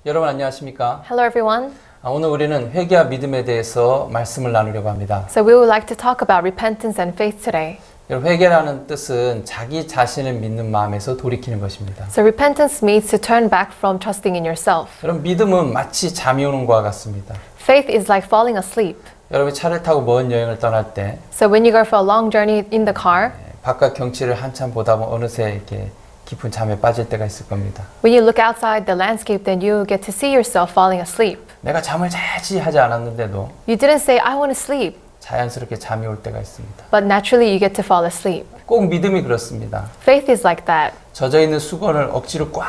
여러분 안녕하십니까? Hello everyone. 오늘 우리는 회개와 믿음에 대해서 말씀을 나누려고 합니다. So we would like to talk about repentance and faith today. 여러분 회개라는 뜻은 자기 자신을 믿는 마음에서 돌이키는 것입니다. So repentance means to turn back from trusting in yourself. 여러분 믿음은 마치 잠이 오는 것과 같습니다. Faith is like falling asleep. 여러분이 차를 타고 먼 여행을 떠날 때 So when you go for a long journey in the car, 바깥 경치를 한참 보다 보면 어느새 이렇게 깊은 잠에 빠질 때가 있을 겁니다. when you look outside the landscape, then you get to see yourself falling asleep. 내가 잠을 자야지 하지 않았는데도 You didn't say, I want to sleep, 자연스럽게 잠이 올 때가 있습니다. but naturally you get to fall asleep. 꼭 믿음이 그렇습니다. Faith is like that. 젖어있는 수건을 억지로 꽉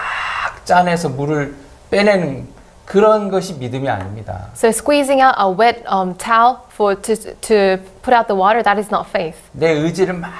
짜내서 물을 빼내는 그런 것이 믿음이 아닙니다. So squeezing out a wet towel to put out the water, that is not faith. 내 의지를 막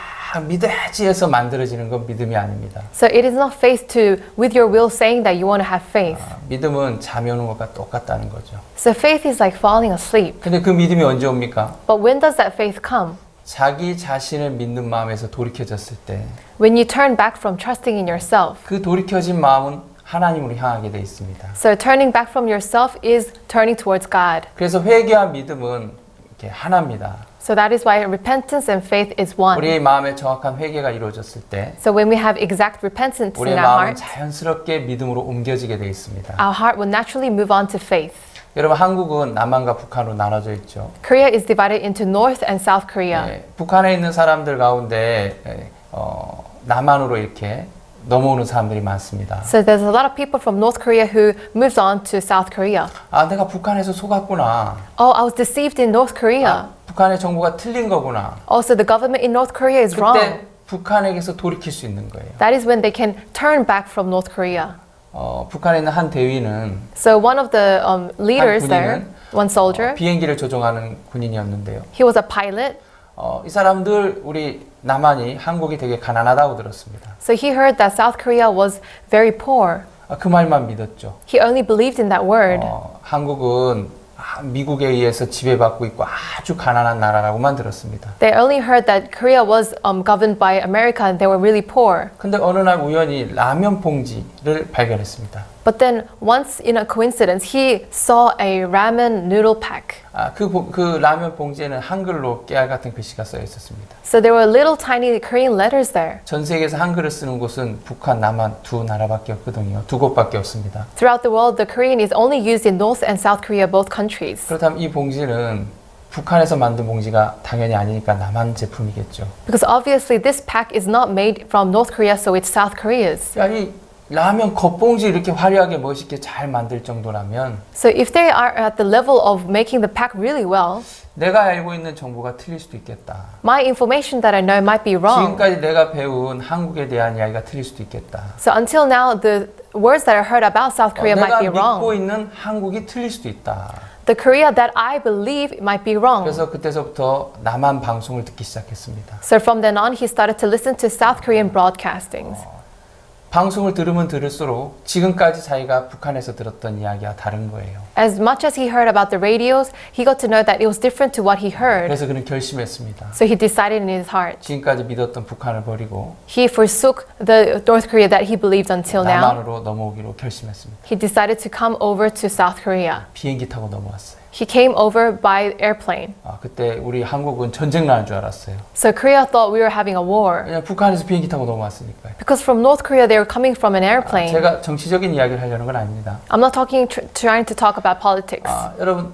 믿어야지 해서 만들어지는 건 믿음이 아닙니다. So it is not faith to, with your will saying that you want to have faith. 믿음은 잠이 오는 것과 똑같다는 거죠. So faith is like falling asleep. 근데 그 믿음이 언제 옵니까? But when does that faith come? 자기 자신을 믿는 마음에서 돌이켜졌을 때 When you turn back from trusting in yourself. 그 돌이켜진 마음은 하나님으로 향하게 돼 있습니다. So turning back from yourself is turning towards God. 그래서 회개와 믿음은 이렇게 하나입니다. So that is why repentance and faith is one. 우리의 마음에 정확한 회개가 이루어졌을 때 So when we have exact repentance 우리의 in our 마음은 heart, 자연스럽게 믿음으로 옮겨지게 돼 있습니다. our heart will naturally move on to faith. 여러분 한국은 남한과 북한으로 나눠져 있죠. Korea is divided into North and South Korea. 북한에 있는 사람들 가운데 남한으로 이렇게 넘어오는 사람들이 많습니다. So there's a lot of people from North Korea who moves on to South Korea. 아, 내가 북한에서 속았구나. Oh, I was deceived in North Korea. 북한의 정부가 틀린 거구나. Also, the government in North Korea is wrong. 그때 북한에게서 돌이킬 수 있는 거예요. That is when they can turn back from North Korea. 북한에 있는 한 대위는 So one of the leaders 군인은, there, one soldier, 비행기를 조종하는 군인이었는데요. he was a pilot. 이 사람들 우리 남한이 한국이 되게 가난하다고 들었습니다. So he heard that South Korea was very poor. 그 말만 믿었죠. He only believed in that word. 한국은 미국에 의해서 지배받고 있고 아주 가난한 나라라고만 들었습니다. They only heard that Korea was governed by America and they were really poor. 근데 어느 날 우연히 라면 봉지를 발견했습니다. But then once in a coincidence, he saw a ramen noodle pack. 그 라면 봉지에는 한글로 깨알 같은 글씨가 써 있었습니다. So there were little tiny Korean letters there. 전 세계에서 한글을 쓰는 곳은 북한, 남한 두 나라밖에 없거든요. 두 곳밖에 없습니다. Throughout the world, the Korean is only used in North and South Korea, both countries. 그렇다면 이 봉지는 북한에서 만든 봉지가 당연히 아니니까 남한 제품이겠죠. Because obviously this pack is not made from North Korea, so it's South Korea's. 이 라면 겉봉지 이렇게 화려하게 멋있게 잘 만들 정도라면 So if they are at the level of making the pack really well, 내가 알고 있는 정보가 틀릴 수도 있겠다. my information that I know might be wrong. 지금까지 내가 배운 한국에 대한 이야기가 틀릴 수도 있겠다. So until now, the words that I heard about South Korea might be 내가 믿고 wrong. 있는 한국이 틀릴 수도 있다. The Korea that I believe might be wrong. 그래서 그때서부터 남한 방송을 듣기 시작했습니다. So from then on, he started to listen to South Korean broadcastings. 방송을 들으면 들을수록 지금까지 자기가 북한에서 들었던 이야기와 다른 거예요. As much as he heard about the radios, he got to know that it was different to what he heard. 그래서 그는 결심했습니다. So he decided in his heart. 지금까지 믿었던 북한을 버리고 He forsook the North Korea that he believed until now. 남한으로 넘어오기로 결심했습니다. He decided to come over to South Korea. 비행기 타고 넘어왔어요. He came over by airplane. 그때 우리 한국은 전쟁 나는 줄 알았어요. So Korea thought we were having a war. 그냥 북한에서 비행기 타고 넘어왔으니까요. Because from North Korea they were coming from an airplane. 제가 정치적인 이야기를 하려는 건 아닙니다. I'm not trying to talk about politics. 여러분,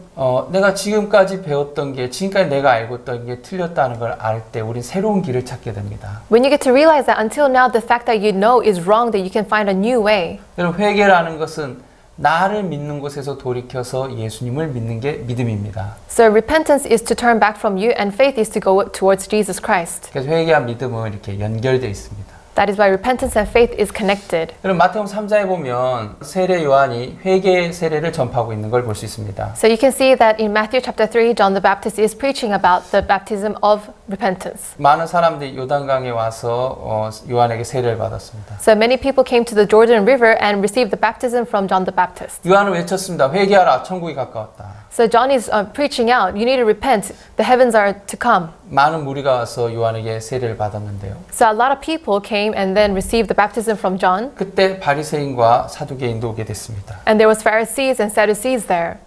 내가 지금까지 배웠던 게, 지금까지 내가 알고 있던 게 틀렸다는 걸 알 때 우린 새로운 길을 찾게 됩니다. When you get to realize that until now the fact that you know is wrong, that you can find a new way. 여러분, 회개라는 것은 나를 믿는 곳에서 돌이켜서 예수님을 믿는 게 믿음입니다. So repentance is to turn back from you and faith is to go towards Jesus Christ. 그래서 회개와 믿음은 이렇게 연결되어 있습니다. That is why repentance and faith is connected. 여러분 마태복음 3장에 보면 세례 요한이 회개 세례를 전파하고 있는 걸 볼 수 있습니다. So you can see that in Matthew chapter 3, John the Baptist is preaching about the baptism of repentance. 많은 사람들이 요단강에 와서 요한에게 세례를 받았습니다. So many people came to the Jordan River and received the baptism from John the Baptist. 요한은 외쳤습니다. 회개하라, 천국이 가까웠다. So John is preaching out, you need to repent, the heavens are to come. 많은 무리가 와서 요한에게 세례를 받았는데요. So a lot of people came came and then received the baptism from John. 그때 바리새인과 사두개인도 오게 됐습니다. And there was Pharisees and Sadducees there.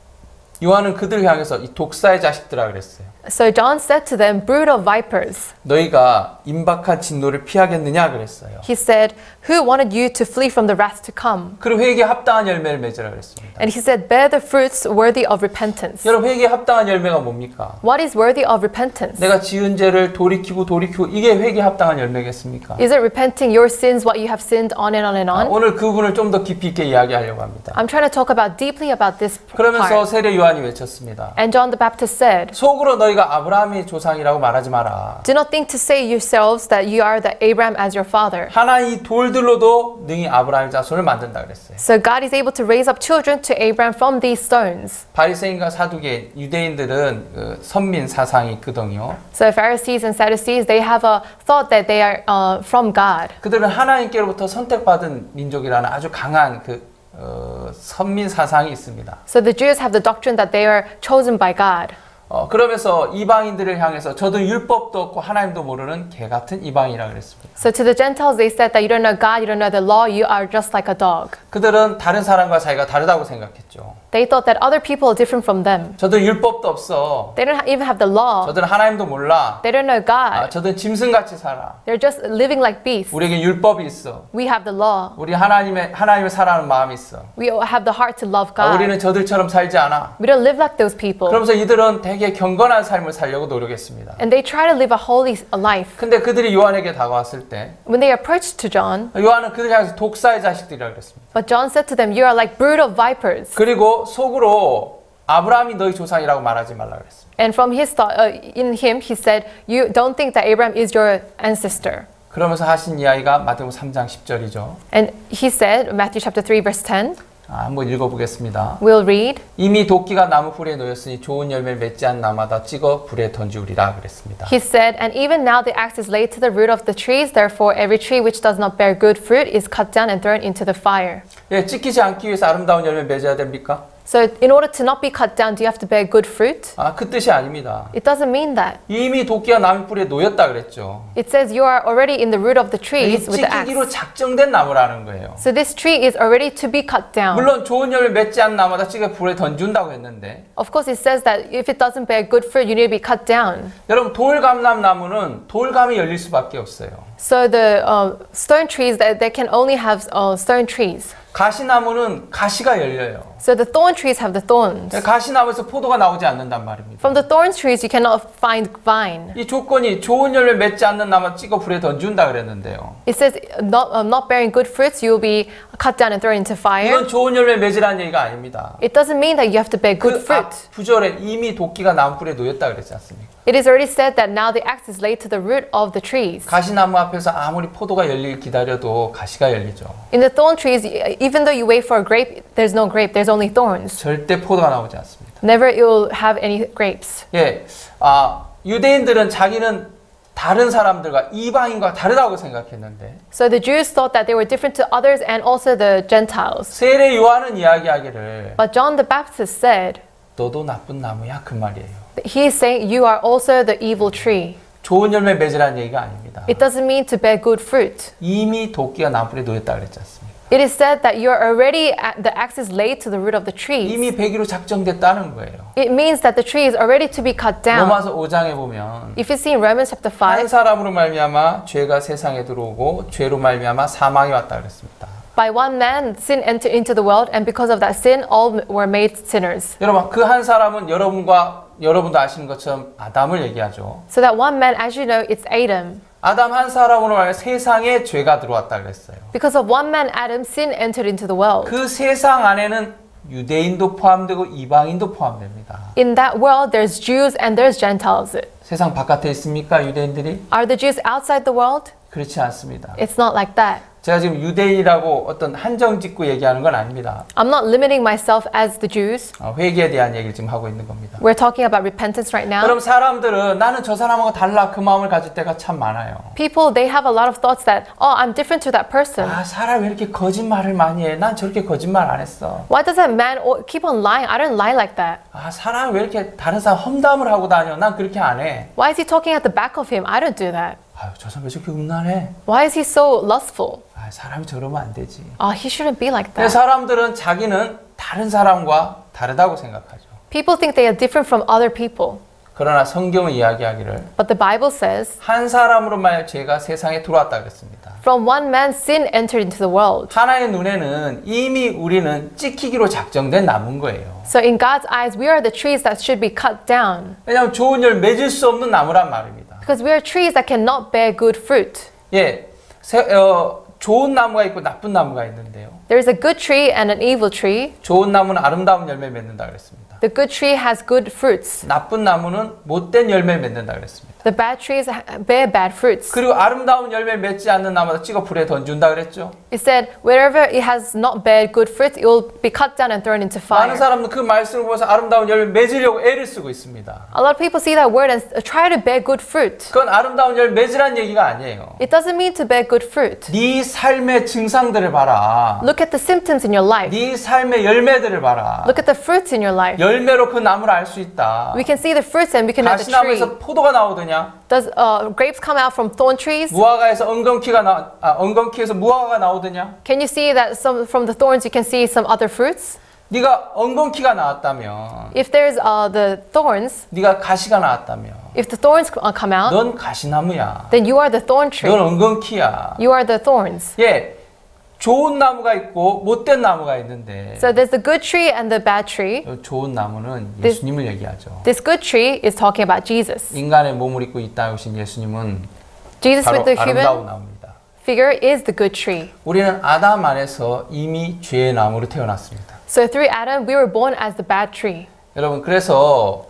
요한은 그들을 향해서 이 독사의 자식들아 그랬어요. So John said to them, brood of vipers. 너희가 임박한 진노를 피하겠느냐 그랬어요. He said, who wanted you to flee from the wrath to come? 그리고 회개에 합당한 열매를 맺으라 그랬습니다. And he said, bear the fruits worthy of repentance. 여러분 회개에 합당한 열매가 뭡니까? What is worthy of repentance? 내가 지은 죄를 돌이키고 이게 회개에 합당한 열매겠습니까? Is it repenting your sins, what you have sinned on and on and on? 오늘 그 부분을 좀 더 깊이 있게 이야기하려고 합니다. I'm trying to talk about deeply about this 그러면서 part. 세례 요한이 외쳤습니다. And John the Baptist said, 속으로 너희가 아브라함의 조상이라고 말하지 마라. do not think to say yourselves that you are the Abraham as your father. 하나님 이 돌들로도 능히 아브라함의 자손을 만든다 그랬어요. So God is able to raise up children to Abraham from these stones. 바리새인과 사두개 유대인들은 그 선민 사상이 있거든요. So Pharisees and Sadducees, they have a thought that they are from God. 그들은 하나님께로부터 선택받은 민족이라는 아주 강한 선민 사상이 있습니다. So the Jews have the doctrine that they are chosen by God. 그러면서 이방인들을 향해서 저도 율법도 없고 하나님도 모르는 개 같은 이방이라 그랬습니다. So to the Gentiles, they said that you don't know God, you don't know the law, you are just like a dog. 그들은 다른 사람과 자기가 다르다고 생각했죠. They thought that other people are different from them. 저도 율법도 없어. They don't even have the law. 저들은 하나님도 몰라. They don't know God. 저들은 짐승같이 살아. They're just living like beasts. 우리에게 율법이 있어. We have the law. 우리 하나님을 사랑하는 마음이 있어. We have the heart to love God. 우리는 저들처럼 살지 않아. We don't live like those people. 그러면서 이들은 되게 경건한 삶을 살려고 노력했습니다. And they try to live a holy life. 근데 그들이 요한에게 다가왔을 때 When they approached to John, 요한은 그들 향해서 독사의 자식들이라 그랬습니다. but John said to them, you are like brood of vipers. 그리고 속으로 아브라함이 너희 조상이라고 말하지 말라 그랬습니다. And from his thought, in him, he said, you don't think that Abraham is your ancestor. 그러면서 하신 이야기가 마태복음 3장 10절이죠. And he said, Matthew chapter 3, verse 10, 한번 읽어보겠습니다. we'll read, 이미 도끼가 나무 풀에 놓였으니 좋은 열매를 맺지 않는 나무마다 찍어 불에 던지우리라 그랬습니다. he said, and even now the axe is laid to the root of the trees, therefore every tree which does not bear good fruit is cut down and thrown into the fire. 예, 찍히지 않기 위해서 아름다운 열매 맺어야 됩니까? So in order to not be cut down, do you have to bear good fruit? 그 뜻이 아닙니다. It doesn't mean that. 이미 도끼가 나무 풀에 놓였다 그랬죠. It says you are already in the root of the 이 trees with the axe. 찍히기로 작정된 나무라는 거예요. So this tree is already to be cut down. 물론 좋은 열매 맺지 않는 나무마다 찍어 불에 던진다고 했는데 Of course, it says that if it doesn't bear good fruit, you need to be cut down. 여러분 돌감람 나무는 돌감이 열릴 수밖에 없어요. So the stone trees, they can only have stone trees. 가시나무는 가시가 열려요. So the thorn trees have the thorns. 가시나무에서 포도가 나오지 않는단 말입니다. From the thorn trees, you cannot find vine. 이 조건이 좋은 열매 맺지 않는 나무 찍어 불에 던진다 그랬는데요. It says not bearing good fruits, you will be cut down and thrown into fire. 이건 좋은 열매 맺으라는 얘기가 아닙니다. It doesn't mean that you have to bear good 그 앞 fruit. 구절에 이미 도끼가 나무 뿔에 놓였다 그랬지 않습니까? It is already said that now the axe is laid to the root of the trees. 가시나무 앞에서 아무리 포도가 열릴 기다려도 가시가 열리죠. In the thorn trees, even though you wait for a grape, there's no grape, there's only thorns. 절대 포도가 나오지 않습니다. Never it will have any grapes. 예, 유대인들은 자기는 다른 사람들과 이방인과 다르다고 생각했는데 So the Jews thought that they were different to others and also the Gentiles. 세례 요한은 이야기하기를 But John the Baptist said, 너도 나쁜 나무야 그 말이에요. he is saying, you are also the evil tree. 좋은 열매 맺으라는 얘기가 아닙니다. It doesn't mean to bear good fruit. 이미 도끼가 나무 뿔에 놓였다 그랬지 않습니까? It is said that you are already, the axe is laid to the root of the trees. 이미 배기로 작정됐다는 거예요. It means that the tree is already to be cut down. 로마서 5장에 보면 If you see in Romans chapter 한 5, 사람으로 말미암아 죄가 세상에 들어오고 죄로 말미암아 사망이 왔다 그랬습니다. by one man sin entered into the world, and because of that sin, all were made sinners. 여러분 그 한 사람은 여러분도 아시는 것처럼 아담을 얘기하죠. So that one man, as you know, it's Adam. 아담 한 사람으로 말해 세상에 죄가 들어왔다 그랬어요. Because of one man, Adam, sin entered into the world. 그 세상 안에는 유대인도 포함되고 이방인도 포함됩니다. In that world, there's Jews and there's Gentiles. 세상 바깥에 있습니까 유대인들이? Are the Jews outside the world? 그렇지 않습니다. It's not like that. 제가 지금 유대인이라고 어떤 한정 짓고 얘기하는 건 아닙니다. I'm not limiting myself as the Jews. 회개에 대한 얘기를 지금 하고 있는 겁니다. We're talking about repentance right now. 그럼 사람들은 나는 저 사람하고 달라 그 마음을 가질 때가 참 많아요. People, they have a lot of thoughts that, oh, I'm different to that person. 사람 왜 이렇게 거짓말을 많이 해? 난 저렇게 거짓말 안 했어. Why does that man keep on lying? I don't lie like that. 사람 왜 이렇게 다른 사람 험담을 하고 다녀? 난 그렇게 안 해. Why is he talking at the back of him? I don't do that. 아유, 저 사람 왜 저렇게 음란해? Why is he so lustful? 아, 사람이 저러면 안 되지. He shouldn't be like 근데 that. 사람들은 자기는 다른 사람과 다르다고 생각하죠. People think they are different from other people. 그러나 성경은 이야기하기를 But the Bible says, 한 사람으로 말하여 죄가 세상에 들어왔다 그랬습니다. from one man sin entered into the world. 하나의 눈에는 이미 우리는 찍히기로 작정된 나무인 거예요. So in God's eyes, we are the trees that should be cut down. 왜냐하면 좋은 열 맺을 수 없는 나무란 말입니다. Because we are trees that cannot bear good fruit. 예, 좋은 나무가 있고 나쁜 나무가 있는데요. There is a good tree and an evil tree. 좋은 나무는 아름다운 열매 맺는다 그랬습니다. The good tree has good fruits. 나쁜 나무는 못된 열매 맺는다 그랬습니다. The bad trees bear bad fruits. 그리고 아름다운 열매 맺지 않는 나무도 찍어 불에 던준다 그랬죠. It said, wherever it has not bear good fruits, it will be cut down and thrown into 많은 fire. 사람은 그 말씀을 보면서 아름다운 열매 맺으려고 애를 쓰고 있습니다. A lot of people see that word and try to bear good fruit. 그건 아름다운 열매 맺으란 얘기가 아니에요. It doesn't mean to bear good fruit. 네 삶의 증상들을 봐라. Look at the symptoms in your life. 네 삶의 열매들을 봐라. Look at the fruits in your life. 열매로 그 나무를 알 수 있다. We can see the fruits and we can know the tree. 가시나무에서 포도가 나오더냐? Does grapes come out from thorn trees? 무화과에서 엉겅퀴에서 무화과가 나오더냐? Can you see that from the thorns you can see some other fruits? 네가 엉겅퀴가 나왔다면, If there's the thorns, 네가 가시가 나왔다면, if the thorns come out, 넌 가시나무야. then you are the thorn tree. 넌 엉겅퀴야. You are the thorns. 예, 좋은 나무가 있고 못된 나무가 있는데, So there's the good tree and the bad tree. 좋은 나무는 예수님을 얘기하죠. This good tree is talking about Jesus. 인간의 몸을 입고 이 땅에 오신 예수님은 Jesus 바로 with the 아름다운 human 나무입니다. figure is the good tree. 우리는 아담 안에서 이미 죄의 나무로 태어났습니다. So through Adam, we were born as the bad tree. 여러분, 그래서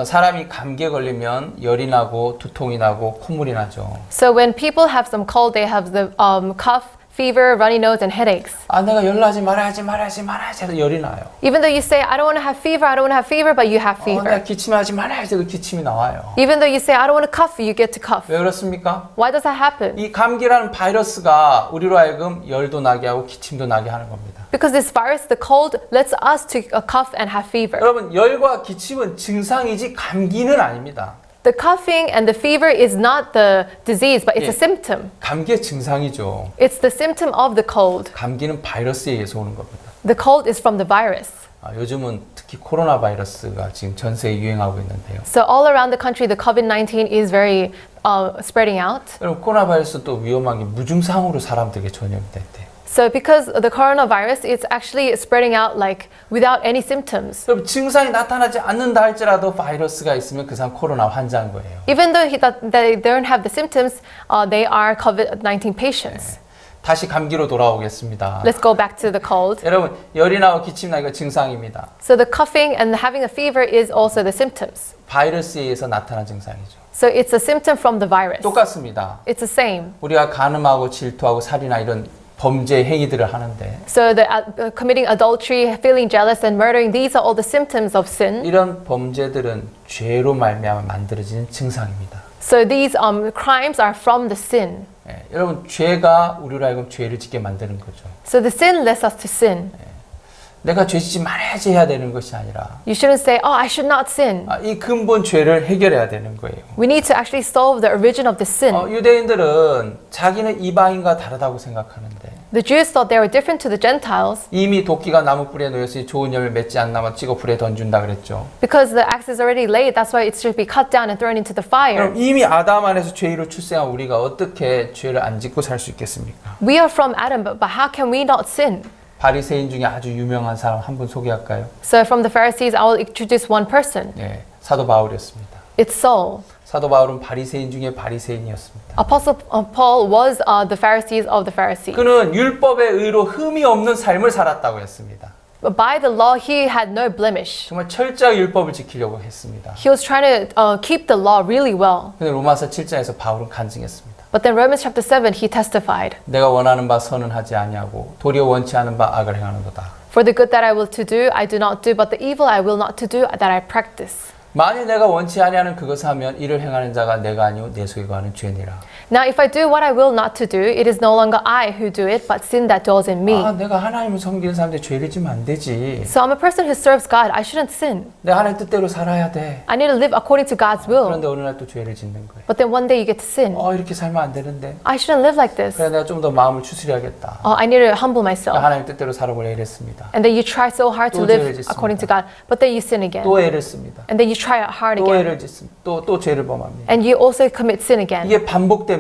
사람이 감기에 걸리면 열이 나고 두통이 나고 콧물이 나죠. So when people have some cold, they have the cough, fever, runny nose, and headaches. 아, 내가 열나지 말아야지 해서 열이 나요. Even though you say, I don't want to have fever, I don't want to have fever, but you have 내가 fever. 기침하지 말아야지 그 기침이 나와요. Even though you say, I don't want to cough, you get to cough. 왜 그렇습니까? Why does that happen? 이 감기라는 바이러스가 우리로 하여금 열도 나게 하고 기침도 나게 하는 겁니다. Because this virus, the cold, lets us to cough and have fever. 여러분, 열과 기침은 증상이지 감기는 아닙니다. The coughing and the fever is not the disease, but it's a 예. symptom. 감기의 증상이죠. It's the symptom of the cold. 감기는 바이러스에 의해서 오는 겁니다. The cold is from the virus. 요즘은 특히 코로나 바이러스가 지금 전 세계에 유행하고 있는데요. So all around the country, the COVID-19 is very spreading out. 여러분, 코로나 바이러스 또 위험한 게 무증상으로 사람들에게 전염이 된대요. So because the coronavirus, it's actually spreading out like without any symptoms. 여러분, 증상이 나타나지 않는다 할지라도 바이러스가 있으면 그 사람 코로나 환자인 거예요. Even though they don't have the symptoms, they are COVID-19 patients. 다시 감기로 돌아오겠습니다. Let's go back to the cold. 여러분, 열이 나고 기침 나기가 증상입니다. So the coughing and having a fever is also the symptoms. 바이러스에 의해서 나타난 증상이죠. So it's a symptom from the virus. 똑같습니다. It's the same. 우리가 간음하고 질투하고 살인하 이런 범죄 행위들을 하는데 So the committing adultery, feeling jealous, and murdering, these are all the symptoms of sin. 이런 범죄들은 죄로 말미암아 만들어지는 증상입니다. So these crimes are from the sin. 예, 여러분, 죄가 우리로 하여금 죄를 짓게 만드는 거죠. So the sin leads us to sin. 내가 죄 짓지 말아야지 해야 되는 것이 아니라 You shouldn't say, oh, I should not sin. 이 근본 죄를 해결해야 되는 거예요. We need to actually solve the origin of the sin. 유대인들은 자기는 이방인과 다르다고 생각하는데 The Jews thought they were different to the Gentiles 이미 도끼가 나무 뿌리에 놓여서 좋은 열매 맺지 않나면 찍어 불에 던준다 그랬죠. because the axe is already laid. That's why it should be cut down and thrown into the fire. 그럼 이미 아담 안에서 죄로 출생한 우리가 어떻게 죄를 안 짓고 살 수 있겠습니까? We are from Adam, but how can we not sin? 바리새인 중에 아주 유명한 사람 한 분 소개할까요? So from the Pharisees, I will introduce one person. 네, 사도 바울이었습니다. It's Saul. 사도 바울은 바리새인 중에 바리새인이었습니다. Apostle Paul was the Pharisees of the Pharisees. 그는 율법의 의로 흠이 없는 삶을 살았다고 했습니다. But by the law, he had no blemish. 정말 철저하게 율법을 지키려고 했습니다. He was trying to keep the law really well. 근데 로마서 7장에서 바울은 간증했습니다. But then Romans chapter 7, he testified, 내가 원하는 바 선은 하지 아니하고 도리어 원치 않은 바 악을 행하는도다. For the good that I will to do, I do not do, but the evil I will not to do, that I practice. 만일 내가 원치 아니하는 그것을 하면 이를 행하는 자가 내가 아니오 내 속에 거하는 죄니라. Now, if I do what I will not to do, it is no longer I who do it, but sin that dwells in me. 아, 내가 하나님을 섬기는 사람인데 죄를 지면 안 되지. So I'm a person who serves God. I shouldn't sin. 내가 하나님 뜻대로 살아야 돼. I need to live according to God's will. 그런데 어느 날 또 죄를 짓는 거예요. But then one day you get to sin. 이렇게 살면 안 되는데. I shouldn't live like this. 그래, 내가 좀 더 마음을 추스려야겠다. I need to humble myself. 하나님 뜻대로 살아보려 이랬습니다. And then you try so hard to 또 live 죄를 짓습니다. according to God. But then you sin again. 또 애를 씁니다. And then you try hard 또 again. 애를 짓습니다. 또 죄를 범합니다. And you also commit sin again. 이게 반복되면서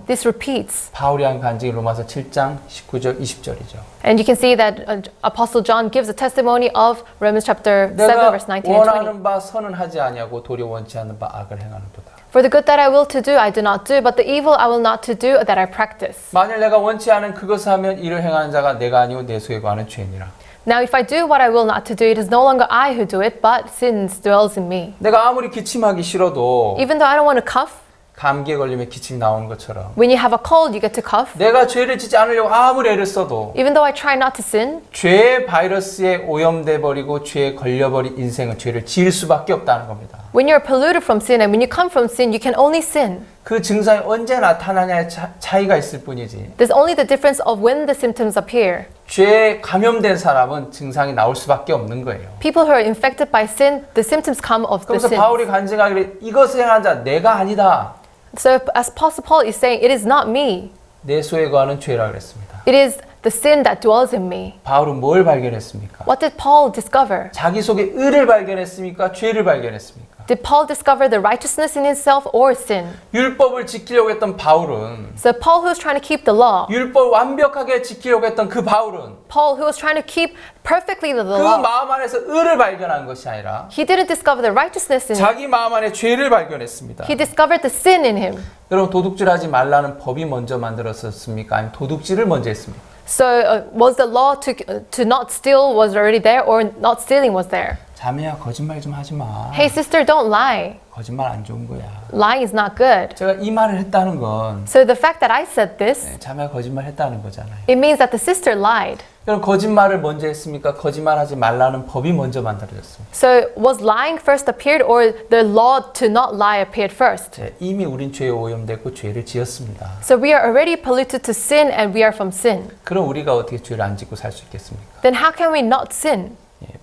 This repeats. 바울이 한 간증이 로마서 7장 19절 20절이죠. And you can see that Apostle John gives a testimony of Romans chapter 7 내가 verse 19 and 20. 원하는 바 선은 하지 아니하고 도리어 원치 않는 바 악을 행하는도다. For the good that I will to do, I do not do, but the evil I will not to do, that I practice. 만일 내가 원치 않은 그것을 하면 이를 행하는 자가 내가 아니오 내 속에 거하는 죄니라. Now if I do what I will not to do, it is no longer I who do it, but sin dwells in me. 내가 아무리 기침하기 싫어도 Even though I don't want to cough, 감기에 걸리면 기침이 나오는 것처럼 when you have a cold, you get to cough. 내가 죄를 짓지 않으려고 아무리 애를 써도 Even though I try not to sin, 죄의 바이러스에 오염돼 버리고 죄에 걸려버린 인생은 죄를 지을 수밖에 없다는 겁니다. when you're polluted from sin and when you come from sin, you can only sin. 그 증상이 언제 나타나냐의 차이가 있을 뿐이지. There's only the difference of when the symptoms appear. 죄에 감염된 사람은 증상이 나올 수밖에 없는 거예요. People who are infected by sin, the symptoms come of the 그래서 sin. 바울이 간증하기를 이것을 행한 자 내가 아니다. So as Apostle Paul is saying, it is not me. 내 속에 거하는 죄라 그랬습니다. It is the sin that dwells in me. 바울은 뭘 발견했습니까? What did Paul discover? 자기 속에 의를 발견했습니까? 죄를 발견했습니까? Did Paul discover the righteousness in himself or sin? 율법을 지키려고 했던 바울은 So Paul who was trying to keep the law, 율법 완벽하게 지키려고 했던 그 바울은 Paul who was trying to keep perfectly the 그 law, 마음 안에서 의를 발견한 것이 아니라 he didn't discover the righteousness in him. 자기 마음 안에 죄를 발견했습니다. He discovered the sin in him. 여러분 도둑질하지 말라는 법이 먼저 만들었었습니까? 아니면 도둑질을 먼저 했습니까? So was the law to not steal was already there or not stealing was there? 자매야 거짓말 좀 하지 마. Hey sister, don't lie. 거짓말 안 좋은 거야. Lying is not good. 제가 이 말을 했다는 건 So the fact that I said this, 자매가 거짓말 했다는 거잖아요. it means that the sister lied. 여러분 거짓말을 먼저 했습니까? 거짓말하지 말라는 법이 먼저 만들어졌습니다. So was lying first appeared or the law to not lie appeared first? 이미 우린 죄에 오염됐고 죄를 지었습니다. So we are already polluted to sin and we are from sin. 그럼 우리가 어떻게 죄를 안 짓고 살 수 있겠습니까? Then how can we not sin?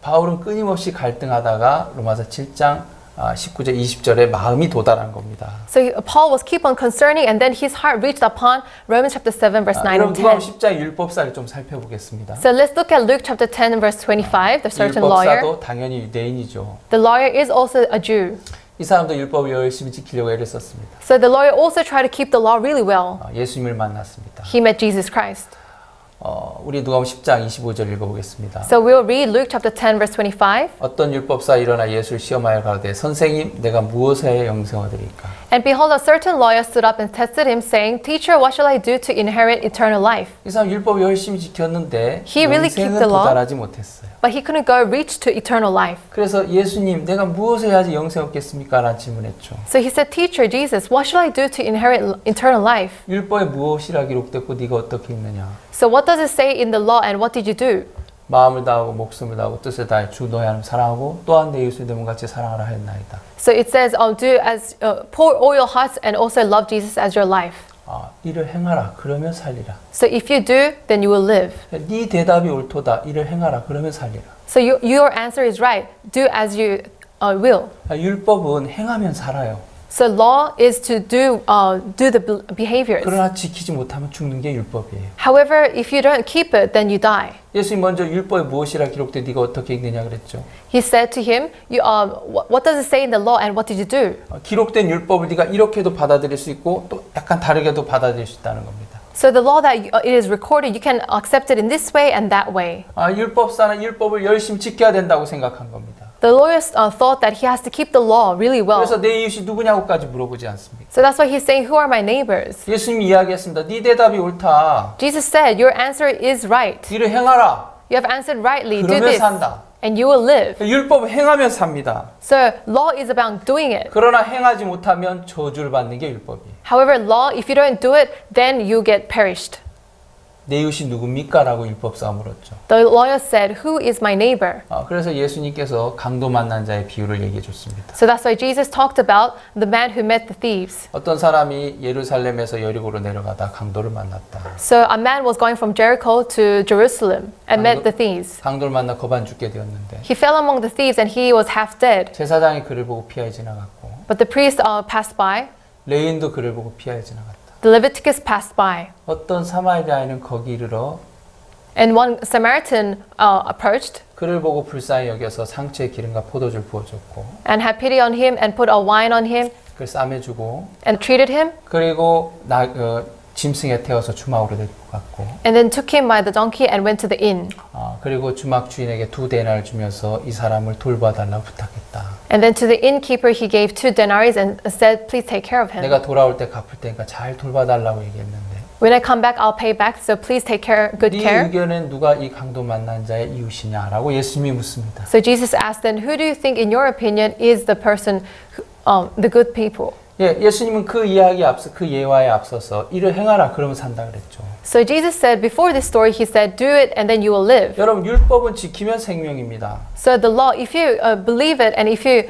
바울은 끊임없이 갈등하다가 로마서 7장 19절 20절에 마음이 도달한 겁니다. So Paul was keep on concerning and then his heart reached upon Romans chapter 7 verse 9 여러분 and 누가 10. 10장 율법사를 좀 살펴보겠습니다. So let's look at Luke chapter 10 verse 25, the certain lawyer. 율법사도 당연히 유대인이죠. The lawyer is also a Jew. 이 사람도 율법을 열심히 지키려고 애를 썼습니다. So the lawyer also tried to keep the law really well. 예수님을 만났습니다. He met Jesus Christ. 우리 누가복음 10장 25절 읽어보겠습니다. So we'll read Luke chapter 10 verse 25. 어떤 율법사 일어나 예수를 시험하여 가로되 선생님 내가 무엇에 영생 얻으리까? And behold, a certain lawyer stood up and tested him, saying, Teacher, what shall I do to inherit eternal life? 이 사람 율법 열심히 지켰는데 He really kept 영생은 the law. 도달하지 못했어요. But he couldn't go reach to eternal life. 그래서 예수님 내가 무엇을 해야지 영생 얻겠습니까? 라는 질문했죠. So he said, Teacher, Jesus, what shall I do to inherit eternal life? 율법에 무엇이라 기록됐고 네가 어떻게 읽느냐? So what does it say in the law and what did you do? 마음을 다하고 목숨을 다하고 뜻을 다해 주 너의 하나님 사랑하고 또한 내 이웃을 내 몸같이 사랑하라 하였나이다. So it says, pour all your hearts and also love Jesus as your life. 이를 행하라 그러면 살리라. So if you do, then you will live. 네 대답이 옳도다. 이를 행하라 그러면 살리라. So your answer is right. Do as you will. 율법은 행하면 살아요. So law is to do the behaviors. 그러나 지키지 못하면 죽는 게 율법이에요. However, if you don't keep it, then you die. 예수님 먼저 율법에 무엇이라 기록돼 네가 어떻게 읽느냐 그랬죠. He said to him, what does it say in the law and what did you do? 기록된 율법을 네가 이렇게도 받아들일 수 있고 또 약간 다르게도 받아들일 수 있다는 겁니다. So the law that it is recorded, you can accept it in this way and that way. 율법사는 율법을 열심히 지켜야 된다고 생각한 겁니다. The lawyers thought that he has to keep the law really well. 그래서 내 이웃이 누구냐고까지 물어보지 않습니다. So that's why he's saying, who are my neighbors? 예수님이 이야기했습니다. 네 대답이 옳다. Jesus said, your answer is right. 이를 행하라. You have answered rightly. Do 그러면 this, 산다. and you will live. 율법 행하면 삽니다. So law is about doing it. 그러나 행하지 못하면 저주를 받는 게 율법이에요. However, law, if you don't do it, then you get perished. 내 이웃이 누굽니까? 라고 율법사가 물었죠. The lawyer said, "Who is my neighbor?" 그래서 예수님께서 강도 만난 자의 비유를 얘기해 줬습니다. So that's why Jesus talked about the man who met the thieves. 어떤 사람이 예루살렘에서 여리고로 내려가다 강도를 만났다. So a man was going from Jericho to Jerusalem and met the thieves. 강도를 만나 거반 죽게 되었는데 He fell among the thieves and he was half dead. 제사장이 그를 보고 피하여 지나갔고 But the priest passed by. 레위인도 그를 보고 피하여 지나갔다. The Leviticus passed by. 어떤 사마리아인은 거기 이르러 And one Samaritan approached 그를 보고 불쌍히 여겨서 상추에 기름과 포도주를 부어줬고 and had pity on him and put a wine on him 그를 싸매주고 and treated him 그리고 짐승에 태워서 주막으로 데리고 갔고 and then took him by the donkey and went to the inn. 그리고 주막 주인에게 2데나리를 주면서 이 사람을 돌봐달라고 부탁했다. And then to the innkeeper he gave 2 denarii and said, "Please take care of him. 내가 돌아올 때 갚을 테니까 잘 돌봐달라고 얘기했는데 When I come back, I'll pay back. So please take good 네 care." 의견엔 누가 이 강도 만난 자의 이웃이냐라고 예수님이 묻습니다. So Jesus asked then, "Who do you think, in your opinion, is the person, the good people?" 예수님은 그 이야기 앞서 그 예화에 앞서서 이를 행하라 그러면 산다 그랬죠. So Jesus said before this story, he said, "Do it, and then you will live." 여러분 율법은 지키면 생명입니다. So the law, if you believe it and if you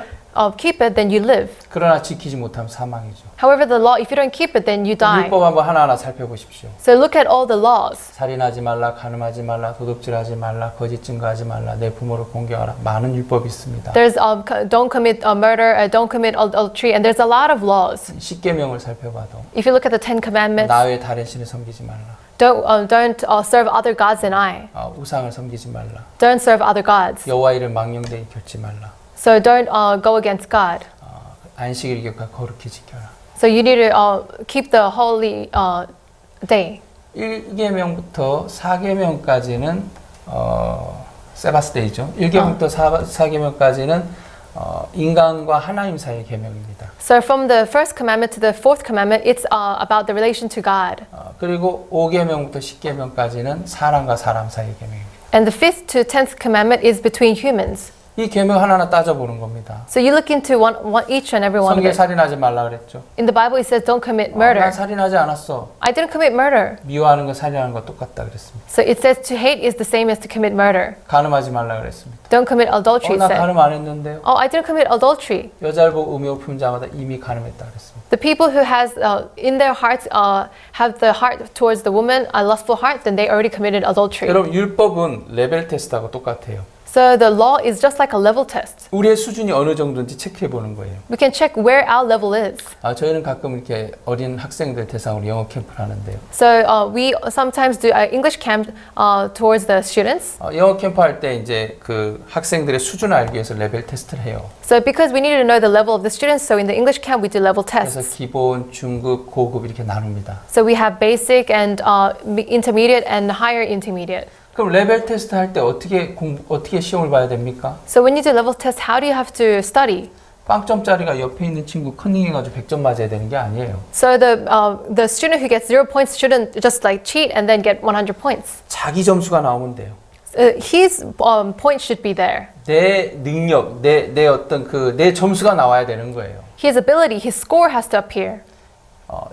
keep it, then you live. 그러나 지키지 못하면 사망이죠. However, the law, if you don't keep it, then you die. 율법 한번 하나하나 살펴보십시오. So look at all the laws. 살인하지 말라, 간음하지 말라, 도둑질하지 말라, 거짓 증거하지 말라, 내 부모를 공경하라. 많은 율법이 있습니다. There's don't commit murder, don't commit adultery, and there's a lot of laws. 십계명을 살펴봐도 If you look at the 10 Commandments, 나 외에 다른 신을 섬기지 말라. don't serve other gods than I. 우상을 섬기지 말라. Don't serve other gods. 여호와 이름 망령되이 겹지 말라. So don't go against God. 안식일 기억하 거룩히 지켜라. So you need to keep the holy day. 1계명부터 4계명까지는 세바스데이죠. 1계명부터 4계명까지는 인간과 하나님 사이의 계명입니다. So from the first commandment to the fourth commandment, it's about the relation to God. 그리고 5계명부터 10계명까지는 사람과 사람 사이의 계명입니다. And the fifth to 10th commandment is between humans. 이 계명 하나하나 따져보는 겁니다. So you look into each and every one of 성경에 it. 살인하지 말라 그랬죠. In the Bible, it says don't commit 난 murder. 살인하지 않았어. I didn't commit murder. 미워하는 거 살인하는 거 똑같다 그랬습니다. So it says to hate is the same as to commit murder. 간음하지 말라 그랬습니다. Don't commit adultery, 나 it said. 간음 안 했는데요. Oh, I didn't commit adultery. 여자를 보고 음욕을 품은 자마다 이미 간음했다 그랬습니다. The people who has in their hearts have the heart towards the woman a lustful heart, then they already committed adultery. 여러분 율법은 레벨 테스트하고 똑같아요. So the law is just like a level test. 우리의 수준이 어느 정도인지 체크해 보는 거예요. We can check where our level is. 저희는 가끔 이렇게 어린 학생들 대상으로 영어 캠프를 하는데요. So we sometimes do an English camp towards the students. 영어 캠프 할 때 이제 그 학생들의 수준을 알기 위해서 레벨 테스트를 해요. So because we need to know the level of the students, so in the English camp we do level 그래서 tests. 기본, 중급, 고급 이렇게 나눕니다. So we have basic and intermediate and higher intermediate. 그럼 레벨 테스트 할 때 어떻게 시험을 봐야 됩니까? So when you do level test, how do you have to study? 빵점짜리가 옆에 있는 친구 컨닝해가지고 100점 맞아야 되는 게 아니에요. So the student who gets 0 points shouldn't just like cheat and then get 100 points. 자기 점수가 나오면 돼요. His point should be there. 내 능력, 내 어떤 내 점수가 나와야 되는 거예요. His ability, his score has to appear.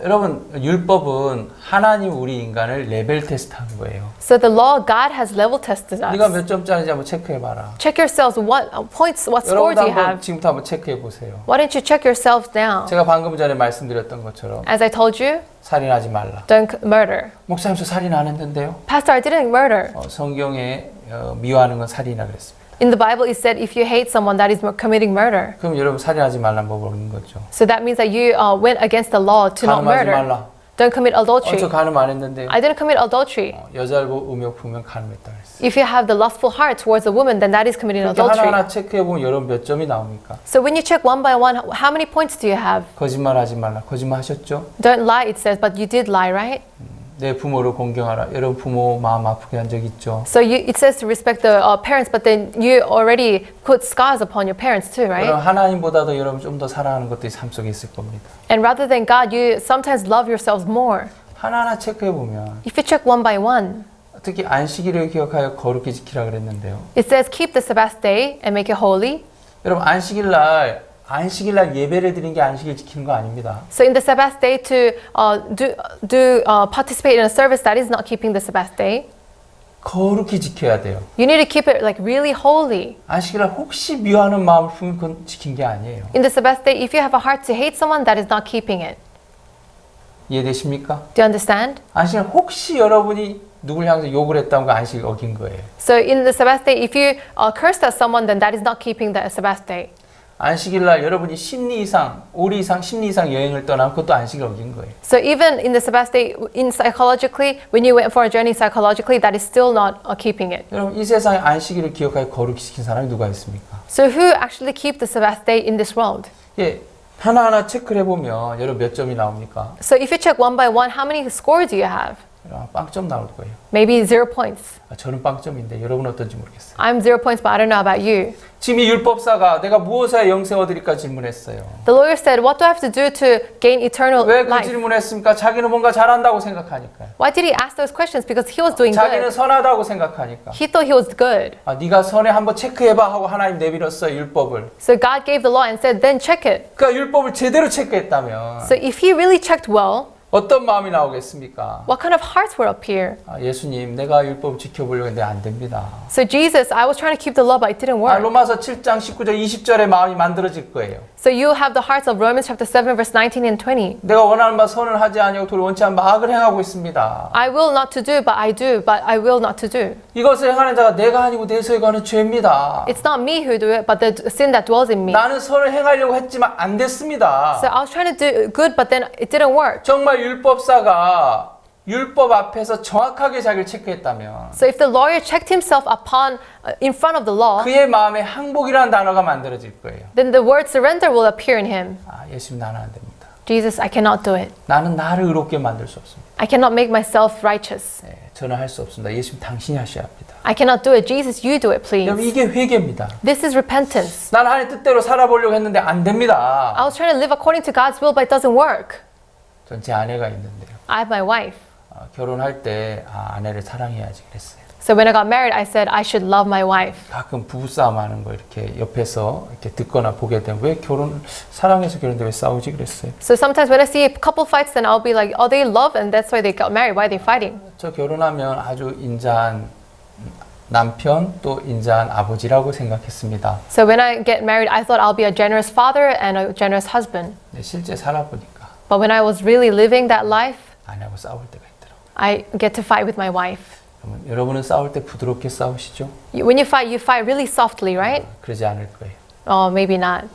여러분 율법은 하나님 우리 인간을 레벨 테스트한 거예요. So the law, God has level tested us. 네가 몇 점짜리인지 한번 체크해봐라. Check yourselves. What points, what scores 여러분도 you 한번 have. 지금부터 한번 체크해 보세요. Why don't you check yourselves now? 제가 방금 전에 말씀드렸던 것처럼 As I told you, 살인하지 말라. don't murder. 목사님 저 살인 안 했는데요. Pastor, I didn't murder. 성경에 미워하는 건 살인이라 그랬습니다. In the Bible, it said if you hate someone, that is committing murder. 그럼 여러분 살인하지 말라는 법 모르는 거죠. So that means that you went against the law to not 간음하지 murder. 말라. Don't commit adultery. 저 간음 안 했는데요. I didn't commit adultery. 여자를 보고 음욕 품으면 간음했다 그랬어요. If you have the lustful heart towards a woman, then that is committing 그렇게 adultery. 하나하나 체크해 보면 여러분 몇 점이 나옵니까? So when you check one by one, how many points do you have? 거짓말하지 말라. 거짓말 하셨죠? Don't lie, it says, but you did lie, right? 내 부모를 공경하라. 여러분 부모 마음 아프게 한 적 있죠? So it says to respect the parents, but then you already put scars upon your parents too, right? 여러분 하나님보다도 여러분 좀 더 사랑하는 것들이 삶 속에 있을 겁니다. And rather than God, you sometimes love yourselves more. 하나하나 체크해 보면 If you check one by one, 특히 안식일을 기억하여 거룩히 지키라 그랬는데요. it says keep the Sabbath day and make it holy. 여러분 안식일 날 안식일 날 예배를 드리는 게 안식일 지키는 거 아닙니다. So in the Sabbath day to participate in a service, that is not keeping the Sabbath day. 거룩히 지켜야 돼요. You need to keep it like really holy. 안식일 날 혹시 미워하는 마음을 품으면 그건 지킨 게 아니에요. In the Sabbath day, if you have a heart to hate someone, that is not keeping it. 이해되십니까? Do you understand? 안식일 날 혹시 여러분이 누굴 향해서 욕을 했다는 거 안식일 어긴 거예요. So in the Sabbath day, if you cursed at someone, then that is not keeping the Sabbath day. 안식일 날 여러분이 심리 이상, 오리 이상, 심리 이상 여행을 떠나면 그것도 안식일 어긴 거예요. So even in the Sabbath day, in psychologically, when you went for a journey psychologically, that is still not keeping it. 여러분 이 세상에 안식일을 기억하여 거룩히 지킨 사람이 누가 있습니까? So who actually keep the Sabbath day in this world? 예, 하나하나 체크를 해보면 여러분 몇 점이 나옵니까? So if you check one by one, how many scores do you have? 여러분 빵점 나올 거예요. Maybe 0 points. 저는 빵점인데 여러분 어떤지 모르겠어요. I'm 0 points, but I don't know about you. 지금 이 율법사가 내가 무엇에 영생 얻으리까 질문했어요. The lawyer said, what do I have to do to gain eternal 왜 그 life? 질문했습니까? 자기는 뭔가 잘한다고 생각하니까요. Why did he ask those questions? Because he was doing 자기는 good. 선하다고 생각하니까. He thought he was good. 아, 네가 선해 한번 체크해봐 하고 하나님 내밀었어요 율법을. So God gave the law and said, then check it. 그러니까 율법을 제대로 체크했다면 So if he really checked well, 어떤 마음이 나오겠습니까? what kind of hearts were up here? 아, 예수님 내가 율법을 지켜보려고 했는데 안 됩니다. So Jesus, I was trying to keep the law, but it didn't 아, work. 로마서 7장 19절 20절의 마음이 만들어질 거예요. So you have the hearts of Romans chapter 7 verse 19 and 20. 내가 원하는 바 선을 하지 아니하고 도를 원치 않은 바 악을 행하고 있습니다. I will not to do, but I do, but I will not to do. 이것을 행하는 자가 내가 아니고 내 속에 거하는 죄입니다. It's not me who do it, but the sin that dwells in me. 나는 선을 행하려고 했지만 안 됐습니다. So I was trying to do good, but then it didn't work. 정말 율법사가 율법 앞에서 정확하게 자기를 체크했다면 So if the lawyer checked himself upon in front of the law, 그의 마음에 항복이라는 단어가 만들어질 거예요. then the word surrender will appear in him. 아, 예수님 나는 안 됩니다. Jesus, I cannot do it. 나는 나를 의롭게 만들 수 없습니다. I cannot make myself righteous. 네, 저는 할 수 없습니다. 예수님 당신이 하셔야 합니다. I cannot do it. Jesus, you do it, 여러분 please. 이게 회개입니다. This is repentance. 나는 하나님 뜻대로 살아보려고 했는데 안 됩니다. I was trying to live according to God's will, but it doesn't work. 전 제 아내가 있는데요. I have my wife. 결혼할 때 아내를 사랑해야지 그랬어요. So when I got married, I said I should love my wife. 가끔 부부싸움 하는 거 이렇게 옆에서 이렇게 듣거나 보게 되면 왜 사랑해서 결혼했는데 왜 싸우지 그랬어요. So sometimes when I see a couple fights, then I'll be like, oh, they love and that's why they got married. Why are they fighting? 저 결혼하면 아주 인자한 남편 또 인자한 아버지라고 생각했습니다. So when I get married, I thought I'll be a generous father and a generous husband. 근데 실제 살아보니까 But when I was really living that life, 아내하고 싸울 때가 있더라고요. I get to fight with my wife. 그러면 여러분은 싸울 때 부드럽게 싸우시죠? When you fight really softly, right? 그러지 않을 거예요. Oh, maybe not.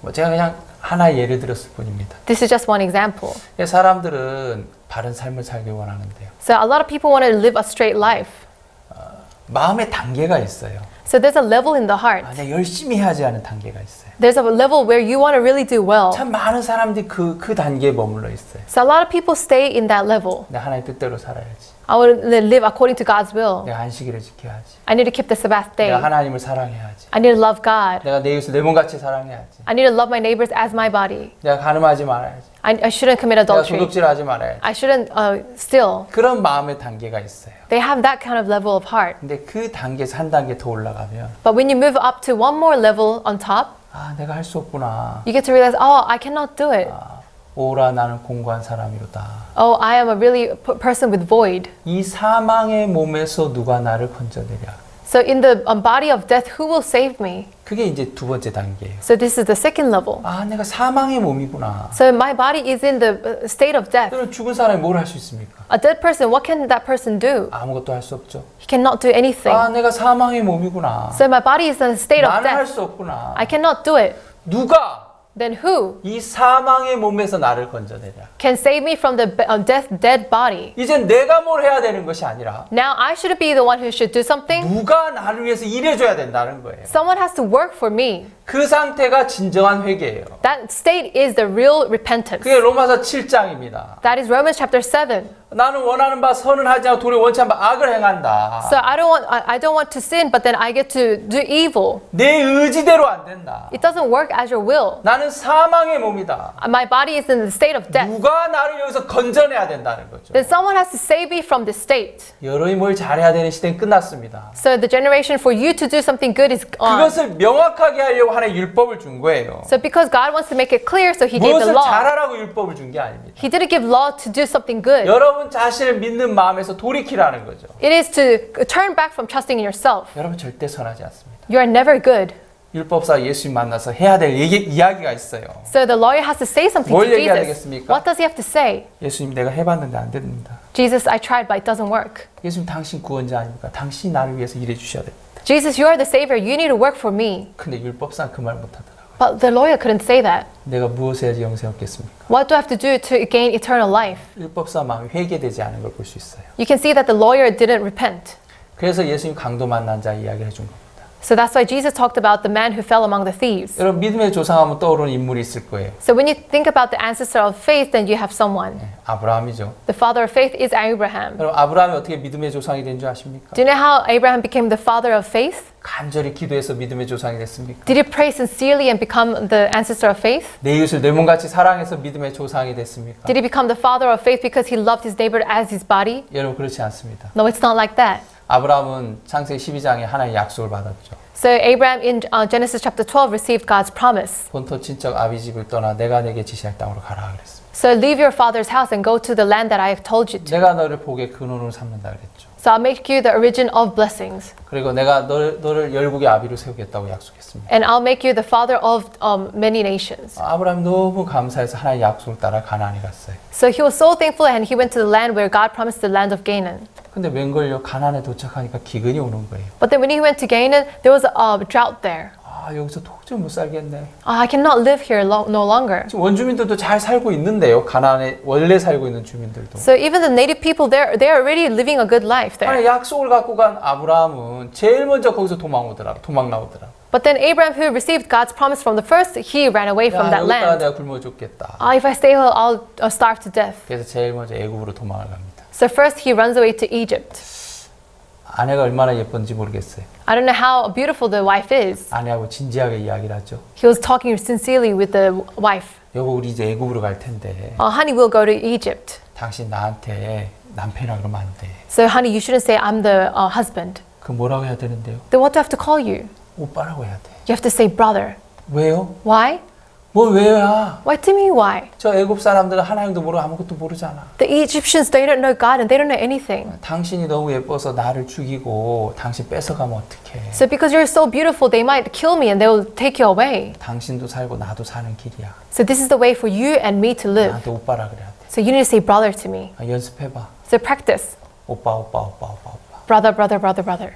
뭐 제가 그냥 하나의 예를 들었을 뿐입니다. This is just one example. 사람들은 바른 삶을 살기 원하는데요. So a lot of people want to live a straight life. 마음의 단계가 있어요. So there's a level in the heart. 내가 열심히 해야지 하는 단계가 있어요. There's a level where you want to really do well. 참 많은 사람들이 그 단계에 머물러 있어요. So a lot of people stay in that level. 내가 하나님 뜻대로 살아야지. I want to live according to God's will. 내가 안식일을 지켜야지. I need to keep the Sabbath day. 내가 하나님을 사랑해야지. I need to love God. 내가 내 이웃을 내 몸같이 사랑해야지. I need to love my neighbors as my body. 내가 가늠하지 말아야지. I shouldn't commit 내가 adultery. 도둑질하지 말아야지. I shouldn't steal. 그런 마음의 단계가 있어요. They have that kind of level of heart. 근데 그 단계에서 한 단계 더 올라가면 But when you move up to one more level on top, 아, 내가 할 수 없구나. you get to realize, oh, I cannot do it. 오라 나는 공고한 사람이로다. Oh, I am a really person with void. 이 사망의 몸에서 누가 나를 건져내랴. So in the body of death, who will save me? 그게 이제 두 번째 단계예요. So this is the second level. 아, 내가 사망의 몸이구나. So my body is in the state of death. 그럼 죽은 사람이 뭘 할 수 있습니까? A dead person, what can that person do? 아무것도 할 수 없죠. He cannot do anything. 아, 내가 사망의 몸이구나. So my body is in a state of 나는 할 death. 수 없구나. I cannot do it. 누가 Then who 이 사망의 몸에서 나를 건져내랴. can save me from the dead body? 이제 내가 뭘 해야 되는 것이 아니라 Now I should be the one who should do something. 누가 나를 위해서 일해줘야 된다는 거예요. Someone has to work for me. 그 상태가 진정한 회개예요. That state is the real repentance. 그게 로마서 7장입니다. That is Romans chapter 7. 나는 원하는 바 선을 하지 않고 도리어 원치 않은 바 악을 행한다. So I don't want to sin, but then I get to do evil. 내 의지대로 안 된다. It doesn't work as your will. 나는 사망의 몸이다. My body is in the state of death. 누가 나를 여기서 건져내야 된다는 거죠. Then someone has to save me from this state. 여러분이 뭘 잘해야 되는 시대는 끝났습니다. So the generation for you to do something good is on. 그것을 명확하게 하려고 하나의 율법을 준 거예요. So because God wants to make it clear, so He gave 무엇을 the law. 잘하라고 율법을 준 게 아닙니다. He didn't give law to do something good. 여러분 자신을 믿는 마음에서 돌이키라는 거죠. It is to turn back from trusting in yourself. 여러분 절대 선하지 않습니다. You are never good. 율법사 예수님 만나서 해야 될 이야기가 있어요. So the lawyer has to say something 뭘 to 얘기해야 Jesus. 되겠습니까? What does he have to say? 예수님 내가 해봤는데 안 됩니다. Jesus, I tried, but it doesn't work. 예수님 당신 구원자 아닙니까? 당신이 나를 위해서 일해 주셔야 됩니다. Jesus, you are the Savior. You need to work for me. 근데 율법사는 그 말 못하더라고요. But the lawyer couldn't say that. 내가 무엇을 해야지 영생 얻겠습니까? What do I have to do to gain eternal life? 율법사 마음이 회개되지 않은 걸 볼 수 있어요. You can see that the lawyer didn't repent. 그래서 예수님 강도 만난 자 이야기를 해준 겁니다. So that's why Jesus talked about the man who fell among the thieves. 여러분 믿음의 조상하면 떠오르는 인물이 있을 거예요. So when you think about the ancestor of faith, then you have someone. 아브라함이죠. The father of faith is Abraham. 여러분 아브라함이 어떻게 믿음의 조상이 된 줄 아십니까? Do you know how Abraham became the father of faith? 간절히 기도해서 믿음의 조상이 됐습니까? Did he pray sincerely and become the ancestor of faith? 내 이웃을 내 몸같이 사랑해서 믿음의 조상이 됐습니까? Did he become the father of faith because he loved his neighbor as his body? 여러분 그렇지 않습니다. No, it's not like that. 아브라함은 창세기 12장에 하나의 약속을 받았죠. So Abraham in Genesis chapter 12 received God's promise. 본토 친척 아비 집을 떠나 내가 내게 지시할 땅으로 가라 그랬습니다. So leave your father's house and go to the land that I have told you to. 내가 너를 복의 근원으로 삼는다 그랬죠. So I'll make you the origin of blessings. 그리고 내가 너를 열국의 아비로 세우겠다고 약속했습니다. And I'll make you the father of many nations. 아브라함이 너무 감사해서 하나의 약속을 따라 가나안에 갔어요. So he was so thankful and he went to the land where God promised the land of Canaan. 근데 웬걸요 가나안에 도착하니까 기근이 오는 거예요. But then when he went to Canaan, there was a drought there. 아 여기서 도저히 못 살겠네. I cannot live here no longer. 지금 원주민들도 잘 살고 있는데요. 가나안에 원래 살고 있는 주민들도. So even the native people there, they are already living a good life there. 아니 약속을 갖고 간 아브라함은 제일 먼저 거기서 도망 나오더라. But then Abraham, who received God's promise from the first, he ran away from that 여기다가 land. 내가 굶어 죽겠다. If I stay here, I'll starve to death. 그래서 제일 먼저 애굽으로 도망을 갑니다. So first he runs away to Egypt. 아내가 얼마나 예쁜지 모르겠어요. I don't know how beautiful the wife is. 아내하고 진지하게 이야기를 하죠. He was talking sincerely with the wife. 여보 우리 이제 애굽으로 갈 텐데 Honey, we'll go to Egypt. 당신 나한테 남편이라 그러면 안 돼. So honey, you shouldn't say I'm the husband. 그 뭐라고 해야 되는데요? Then what do I have to call you? 오빠라고 해야 돼. You have to say brother. 왜요? Why? 뭘 왜야? Why to me? Why? 저 애굽 사람들은 하나님도 모르고 아무것도 모르잖아. The Egyptians, they don't know God and they don't know anything. 당신이 너무 예뻐서 나를 죽이고 당신 뺏어가면 어떡해. So because you're so beautiful, they might kill me and they will take you away. 당신도 살고 나도 사는 길이야. So this is the way for you and me to live. 나한테 오빠라 그래야 돼. So you need to say brother to me. 연습해봐. So practice. 오빠. Brother, brother, brother, brother.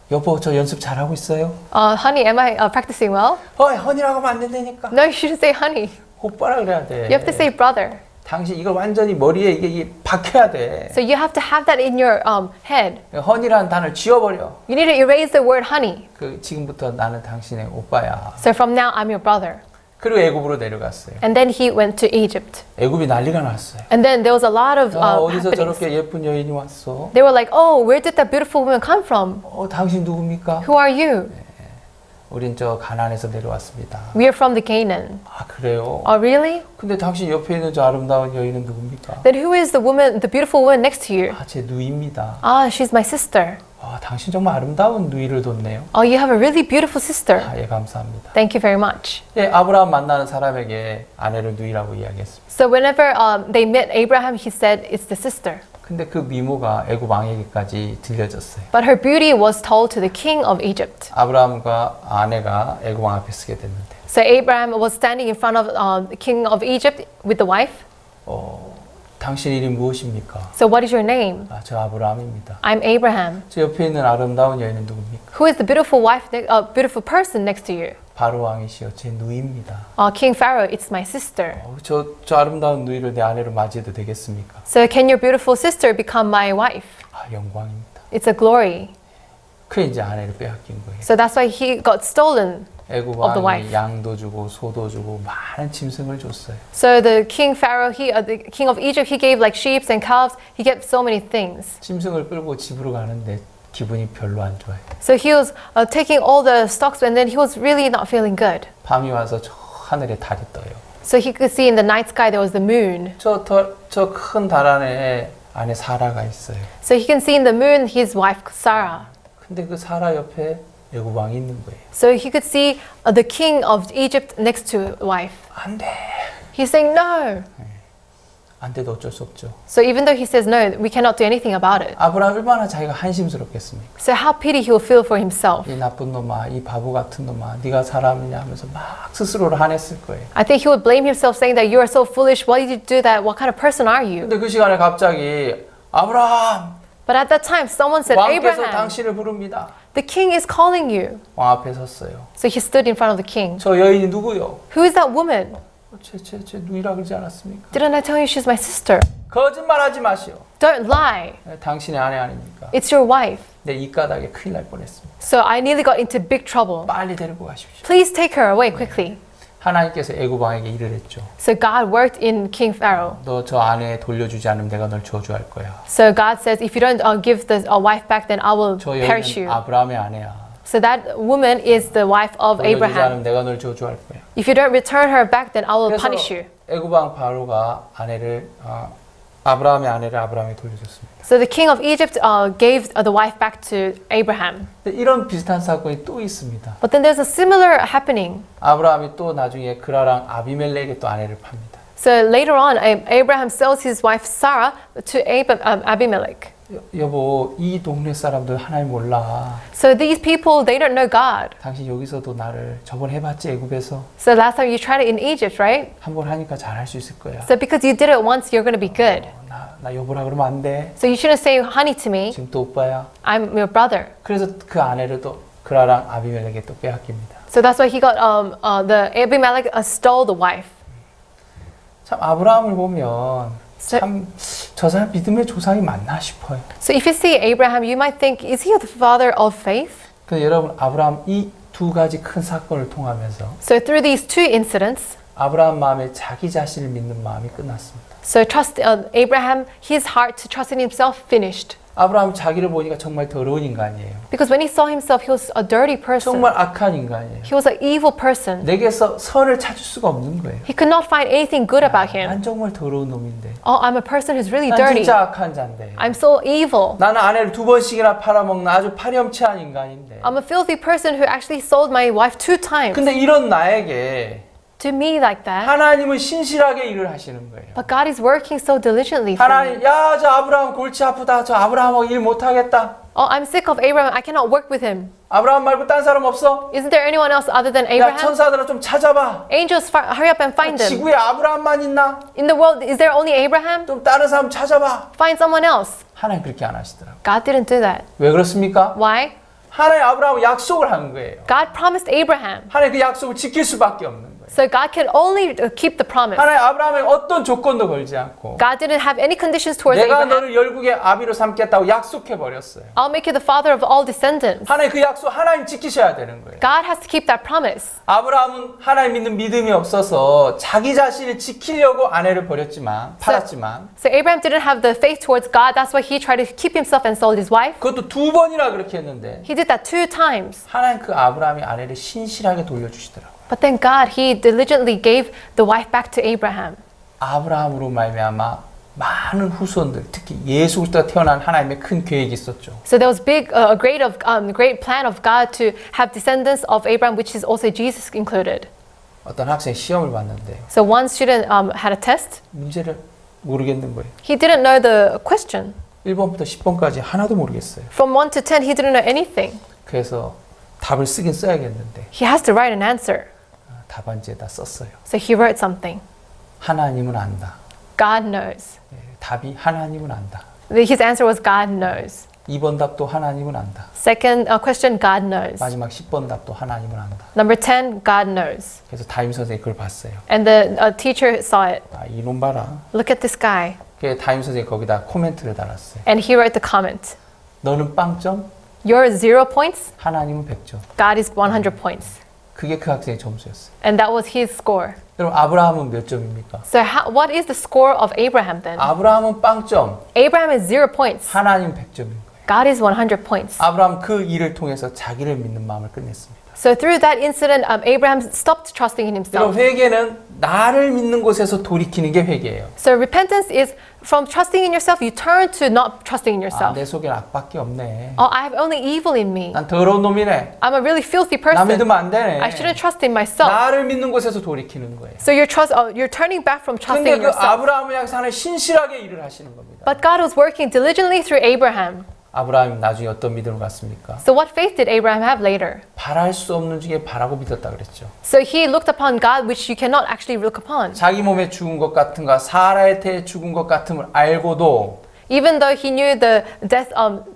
여보 저 연습 잘하고 있어요? Honey, am I practicing well? 허니라고 하면 안 된다니까. No, you shouldn't say honey. 오빠라 그래야 돼. You have to say brother. 당신 이걸 완전히 머리에 이게 박혀야 돼. So you have to have that in your head. 허니라는 단어를 지워버려. You need to erase the word honey. 그 지금부터 나는 당신의 오빠야. So from now, I'm your brother. 그리고 애굽으로 내려갔어요. And then he went to Egypt. 애굽이 난리가 났어요. And then there was a lot of 어디서 happenings. 저렇게 예쁜 여인이 왔어? They were like, oh, where did that beautiful woman come from? 당신 누굽니까? Who are you? 우린 저 가나안에서 내려왔습니다. We are from the Canaan. 아 그래요? Oh, really? 근데 당신 옆에 있는 저 아름다운 여인은 누굽니까? Then who is the woman, the beautiful woman next to you? 제 누이입니다. She's my sister. 당신 정말 아름다운 누이를 뒀네요. You have a really beautiful sister. 예, 감사합니다. Thank you very much. 예, 아브라함 만나는 사람에게 아내를 누이라고 이야기했습니다. So whenever they met Abraham, he said it's the sister. 근데 그 미모가 애굽 왕에게까지 들려졌어요. But her beauty was told to the king of Egypt. 아브라함과 아내가 애굽 왕 앞에 서게 됐는데. So Abraham was standing in front of the king of Egypt with the wife. 당신 이름이 무엇입니까? So what is your name? 저 아브라함입니다. I'm Abraham. 저 옆에 있는 아름다운 여인은 누굽니까? Who is the beautiful wife, beautiful person next to you? 바로 왕이시여 제 누이입니다. King Pharaoh, it's my sister. 저 아름다운 누이를 내 아내로 맞이해도 되겠습니까? So can your beautiful sister become my wife? 영광입니다. It's a glory. 그 이제 아내를 빼앗긴 거예요. So that's why he got stolen of the 애굽왕이 wife. 양도 주고 소도 주고 많은 짐승을 줬어요. So the king Pharaoh, the king of Egypt, he gave like sheep and calves. He gave so many things. 짐승을 끌고 집으로 가는데 기분이 별로 안 좋아요. So he was taking all the stocks, and then he was really not feeling good. 밤이 와서 저 하늘에 달이 떠요. So he could see in the night sky there was the moon. 저 큰 달 안에 사라가 있어요. So he can see in the moon his wife Sarah. 근데 그 사라 옆에 애굽 왕이 있는 거예요. So he could see the king of Egypt next to wife. 안 돼. He's saying no. 안 돼도 어쩔 수 없죠. So even though he says no, we cannot do anything about it. 아브라함 얼마나 자기가 한심스럽겠습니까? So how pity he will feel for himself. 이 나쁜 놈아, 이 바보 같은 놈아, 네가 사람이냐 하면서 막 스스로를 화냈을 거예요. I think he would blame himself, saying that you are so foolish. Why did you do that? What kind of person are you? 근데 그 시간에 갑자기 아브라함, But at that time, someone said, 왕께서 Abraham, 당신을 부릅니다. the king is calling you. 왕 앞에 섰어요. So he stood in front of the king. 저 여인이 누구요? Who is that woman? 제 누이라 그러지 않았습니까? Didn't I tell you she's my sister? 거짓말하지 마시오. Don't lie. 당신의 아내 아닙니까? It's your wife. 내 입가닥에 큰일 날 뻔했습니다. So I nearly got into big trouble. 빨리 데리고 가십시오. Please take her away quickly. 하나님께서 애굽 왕에게 일을 했죠. So God worked in King Pharaoh. 너 저 아내 돌려주지 않으면 내가 널 저주할 거야. So God says, if you don't give the wife back, then I will 저 perish 여인은 you. 아브라함의 아내야. So that woman is the wife of 돌려주지 Abraham. 않으면 내가 널 저주할 거야. If you don't return her back, then I will 그래서 punish you. 애굽 왕 바로가 아브라함의 아내를 아브라함에 돌려줬습니다. So the king of Egypt gave the wife back to Abraham. 근데 이런 비슷한 사건이 또 있습니다. But then there's a similar happening. 아브라함이 또 나중에 그라랑 아비멜렉에 또 아내를 팝니다. So later on, Abraham sells his wife Sarah to Abimelech. 여보, 이 동네 사람들 하나님 몰라. So these people, they don't know God. 당신 여기서도 나를 저번 해봤지 애굽에서 So last time you tried it in Egypt, right? 한 번 하니까 잘할 수 있을 거야. So because you did it once, you're going to be good. 나 여보라 그러면 안 돼. So you shouldn't say honey to me. 지금 또 오빠야. I'm your brother. 그래서 그 아내를 또 그라랑 아비멜렉에 또 빼앗깁니다. So that's why he got the Abimelech stole the wife. 참 아브라함을 보면 참 저 사람 믿음의 조상이 맞나 싶어요. So if you see Abraham, you might think, is he the father of faith? 근데 여러분 아브라함 이 두 가지 큰 사건을 통하면서 So through these two incidents, 아브라함 마음에 자기 자신을 믿는 마음이 끝났습니다. so trust Abraham, his heart to trust in himself finished. 아브라함 자기를 보니까 정말 더러운 인간이에요. Because when he saw himself, he was a dirty person. 정말 악한 인간이에요. He was an evil person. 내게서 선을 찾을 수가 없는 거예요. He could not find anything good about him. 난 정말 더러운 놈인데. Oh, I'm a person who's really 난 dirty. 진짜 악한 자인데. I'm so evil. 나는 아내를 2번씩이나 팔아먹는 아주 파렴치한 인간인데. I'm a filthy person who actually sold my wife 2 times. 근데 이런 나에게 To me like that. 하나님은 신실하게 일을 하시는 거예요. But God is working so diligently for me. 하나님, 야, 저 아브라함 골치 아프다. 저 아브라함하고 일 못하겠다. Oh, I'm sick of Abraham. I cannot work with him. 아브라함 말고 딴 사람 없어? Isn't there anyone else other than 야, Abraham? 천사들아 좀 찾아봐. Angels, hurry up and find them. 지구에 아브라함만 있나? In the world, is there only Abraham? 좀 다른 사람 찾아봐. Find someone else. 하나님 그렇게 안 하시더라고요. God didn't do that. 왜 그렇습니까? Why? 하나님 아브라함을 약속을 한 거예요. God promised Abraham. 하나님 그 약속을 지킬 수밖에 없는 거예요. So God can only keep the promise. 하나님 아브라함에게 어떤 조건도 걸지 않고 God didn't have any conditions towards 내가 Abraham. 너를 열국의 아비로 삼겠다고 약속해 버렸어요. I'll make you the father of all descendants. 하나님 그 약속 하나님 지키셔야 되는 거예요. God has to keep that promise. 아브라함은 하나님 믿는 믿음이 없어서 자기 자신을 지키려고 아내를 버렸지만 팔았지만 So Abraham didn't have the faith towards God. That's why he tried to keep himself and sold his wife. 그것도 2번이나 그렇게 했는데 He did that 2 times. 하나님 그 아브라함이 아내를 신실하게 돌려주시더라고요. But then God, he diligently gave the wife back to Abraham. 아브라함으로 말미암아 많은 후손들, 특히 예수 그리스도가 태어난 하나님의 큰 계획이 있었죠. So there was a great plan of God to have descendants of Abraham, which is also Jesus included. 어떤 학생이 시험을 봤는데 So one student had a test. 문제를 모르겠는 거예요. He didn't know the question. 1번부터 10번까지 하나도 모르겠어요. From 1 to 10, he didn't know anything. 그래서 답을 쓰긴 써야겠는데 He has to write an answer. 답안지에다 썼어요. So he wrote something. 하나님은 안다. God knows. 답이 하나님은 안다. His answer was God knows. 2번 답도 하나님은 안다. Second question, God knows. 마지막 10번 답도 하나님은 안다. Number 10, God knows. 그래서 담임 선생님이 그걸 봤어요. And the teacher saw it. 아, 이놈 봐라. Look at this guy. 그래서 담임 선생님이 거기다 코멘트를 달았어요. And he wrote the comment. 너는 빵점, You're 0 points. 하나님은 100점. God is 100 points. 그게 그 학생의 점수였어요. And that was his score. 그럼 아브라함은 몇 점입니까? So what is the score of Abraham then? 아브라함은 빵점, Abraham is 0 points. 하나님 100점인 거예요. God is 100 points. 아브라함 그 일을 통해서 자기를 믿는 마음을 끝냈습니다. So through that incident, Abraham stopped trusting in 여러분, himself. 회개는 나를 믿는 곳에서 돌이키는 게 회개예요. So repentance is from trusting in yourself, you turn to not trusting in 아, yourself. 내 속엔 악밖에 없네. Oh, I have only evil in me. 난 더러운 놈이네. I'm a really filthy 나 person. 믿으면 안 되네. I shouldn't trust in myself. 나를 믿는 곳에서 돌이키는 거예요. So you're turning back from trusting 근데 in 그 yourself. 아브라함을 향해서 하나님 신실하게 일을 하시는 겁니다. But God was working diligently through Abraham. 아브라함이 나중에 어떤 믿음을 갖습니까? So what faith did Abraham have later? 바랄 수 없는 중에 바라고 믿었다 그랬죠. So he looked upon God which you cannot actually look upon. 자기 몸에 죽은 것 같은가 사라의 태에 죽은 것 같음을 알고도 Even though he knew the death,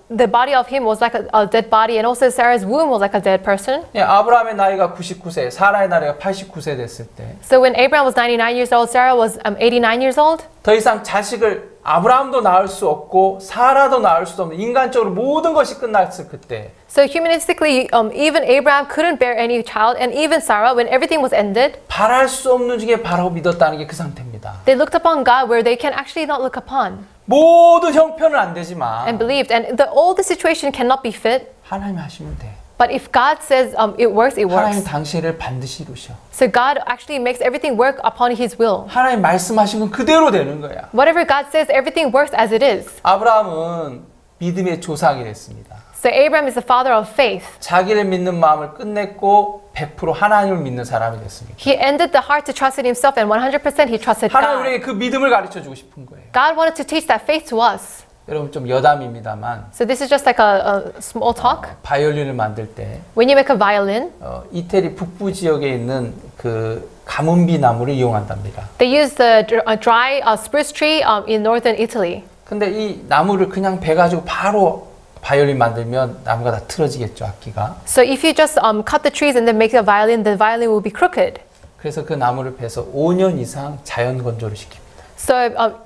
the body of him was like a dead body, and also Sarah's womb was like a dead person. 예, 아브라함의 나이가 99세, 사라의 나이가 89세 됐을 때 더 So when Abraham was 99 years old, Sarah was 89 years old. 이상 자식을 아브라함도 낳을 수 없고 사라도 낳을 수 없는 인간적으로 모든 것이 끝났을 그때 So humanistically, even Abraham couldn't bear any child, and even Sarah, when everything was ended, 바랄 수 없는 중에 바라고 믿었다는 게 그 상태입니다. they looked upon God where they can actually not look upon, 모든 형편은 안 and 되지만 believed. And all the situation cannot be fit, 하나님이 하시면 돼. but if God says it works, it 하나님 works. 당신을 반드시 이루셔. So God actually makes everything work upon His will. 하나님 말씀하신 건 그대로 되는 거야. Whatever God says, everything works as it is. 아브라함은 믿음의 조상이 됐습니다. So Abraham is the father of faith. 자기를 믿는 마음을 끝냈고 100% 하나님을 믿는 사람이 됐습니다. He ended the heart to trust in himself, and 100% he trusted 하나님 God. 우리에게 그 믿음을 가르쳐 주고 싶은 거예요. God wanted to teach that faith to us. 여러분 좀 여담입니다만 So this is just like a small talk. 바이올린을 만들 때 When you make a violin, 이태리 북부 지역에 있는 그 가문비 나무를 이용한답니다. they use the dry spruce tree in northern Italy. 근데 이 나무를 그냥 베가지고 바로 바이올린 만들면 나무가 다 틀어지겠죠, 악기가. So if you just cut the trees and then make a violin, the violin will be crooked. 그래서 그 나무를 베서 5년 이상 자연 건조를 시킵니다. So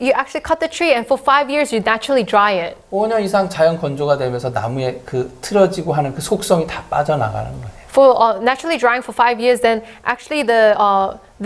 you actually cut the tree, and for 5 years you naturally dry it. 5년 이상 자연 건조가 되면서 나무의 그 틀어지고 하는 그 속성이 다 빠져나가는 거예요. For naturally drying for 5 years, then actually the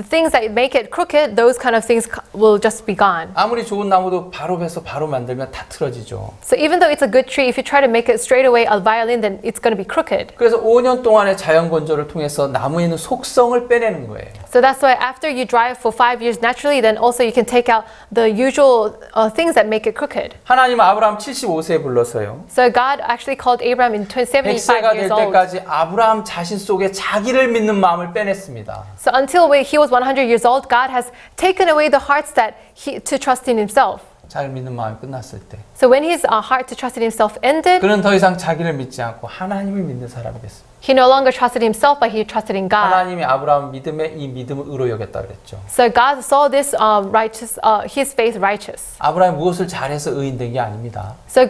things that make it crooked, those kind of things will just be gone. 아무리 좋은 나무도 바로 베서 바로 만들면 다 틀어지죠. So even though it's a good tree, if you try to make it straight away a violin, then it's going to be crooked. 그래서 5년 동안의 자연 건조를 통해서 나무에 있는 속성을 빼내는 거예요. So that's why after you dry it for 5 years naturally, then also you can take out the usual things that make it crooked. 하나님은 아브라함 75세에 불러서요. So God actually called Abraham in 75 100세가 될 years old. 때까지 아브라함 자신 속에 자기를 믿는 마음을 빼냈습니다. So until he was 100 years old, God has taken away the hearts that to trust in himself. 자기를 믿는 마음이 끝났을 때 So when his heart to trust in himself ended, 그는 더 이상 자기를 믿지 않고 하나님을 믿는 사람이 됐습니다. he no longer trusted himself, but he trusted in God. 하나님이 아브라함 믿음에 이 믿음을 의로 여겼다 그랬죠. So God saw this his faith righteous. 아브라함이 무엇을 잘해서 의인된 게 아닙니다. So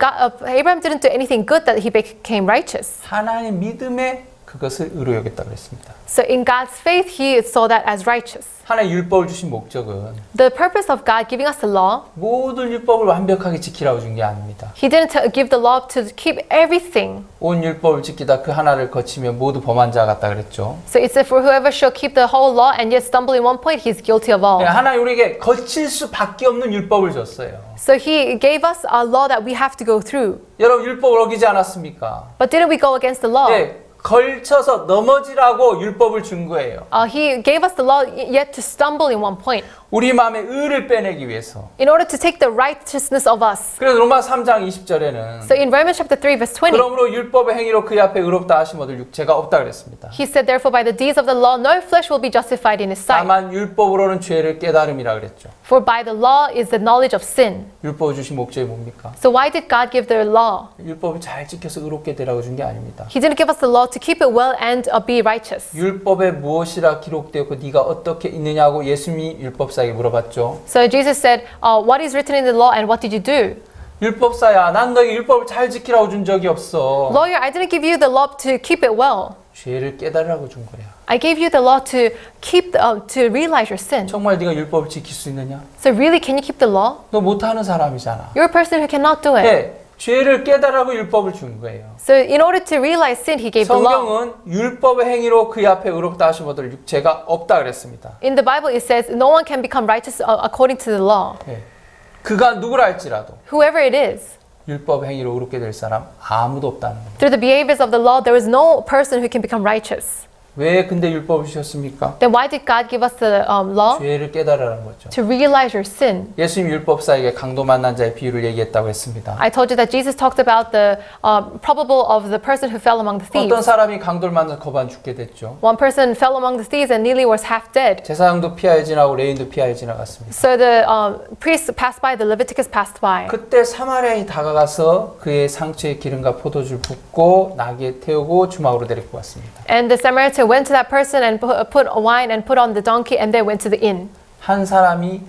Abraham didn't do anything good that he became righteous. 하나님 믿음에 그것을 의로 여겼다 그랬습니다. So in God's faith, he saw that as righteous. 하나님 율법을 주신 목적은 The purpose of God giving us the law, 모든 율법을 완벽하게 지키라고 준 게 아닙니다. he didn't give the law to keep everything. 온 율법을 지키다 그 하나를 거치면 모두 범한 자 같다 그랬죠. So it's for whoever shall keep the whole law and yet stumble in one point, he's guilty of all. 하나님 우리에게 거칠 수밖에 없는 율법을 줬어요. So he gave us a law that we have to go through. 여러분 율법을 어기지 않았습니까? But didn't we go against the law? 네, 걸쳐서 넘어지라고 율법을 준 거예요. He gave us the law yet to stumble in one point. 우리 마음의 의를 빼내기 위해서. In order to take the righteousness of us. 그래서 로마 3장 20절에는 So in Romans chapter 3 verse 20. 그러므로 율법의 행위로 그의 앞에 의롭다 하심 얻을 육체가 없다 그랬습니다. He said therefore by the deeds of the law no flesh will be justified in his sight. 다만 율법으로는 죄를 깨달음이라 그랬죠. For by the law is the knowledge of sin. 율법을 주신 목적이 뭡니까? So why did God give the law? 율법을 잘 지켜서 의롭게 되라고 준 게 아닙니다. He didn't give us the law to keep it well and be righteous. 율법에 무엇이라 기록되었고 네가 어떻게 있느냐고 예수님이 율법사에게 물어봤죠. So Jesus said, what is written in the law and what did you do? 율법사야, 난 너에게 율법을 잘 지키라고 준 적이 없어. Lawyer, I didn't give you the law to keep it well. 죄를 깨달으라고 준 거야. I gave you the law to keep to realize your sin. 정말 네가 율법을 지킬 수 있느냐? So really, can you keep the law? 너 못하는 사람이잖아. You're a person who cannot do it. 네, 죄를 깨달으라고 율법을 준 거예요. So in order to realize sin, he gave the law. 성경은 율법의 행위로 그의 앞에 의롭다 하심 얻을 육체가 없다 그랬습니다. In the Bible, it says no one can become righteous according to the law. 예. 그가 누구라 할지라도 Whoever it is, 율법 행위로 의롭게 될 사람 아무도 없다는 겁니다. through the behaviors of the law, there is no person who can become righteous. 왜 근데 율법을 주셨습니까? Then why did God give us the law? 죄를 깨달으라는 거죠. To realize your sin. 예수님 율법사에게 강도 만난 자의 비유를 얘기했다고 했습니다. I told you that Jesus talked about the probable of the person who fell among the 어떤 thieves. 사람이 강도를 만나 거반 죽게 됐죠. One person fell among the thieves and nearly was half dead. 제사장도 피하여 지나고 레인도 피하여 지나갔습니다. So the priests passed by, the Leviticus passed by. 그때 사마리아인이 다가가서 그의 상처에 기름과 포도주를 붓고 나귀에 태우고 주막으로 데리고 왔습니다. And the Samaritan went to that person and put wine and put on the donkey and they went to the inn. 한 사람이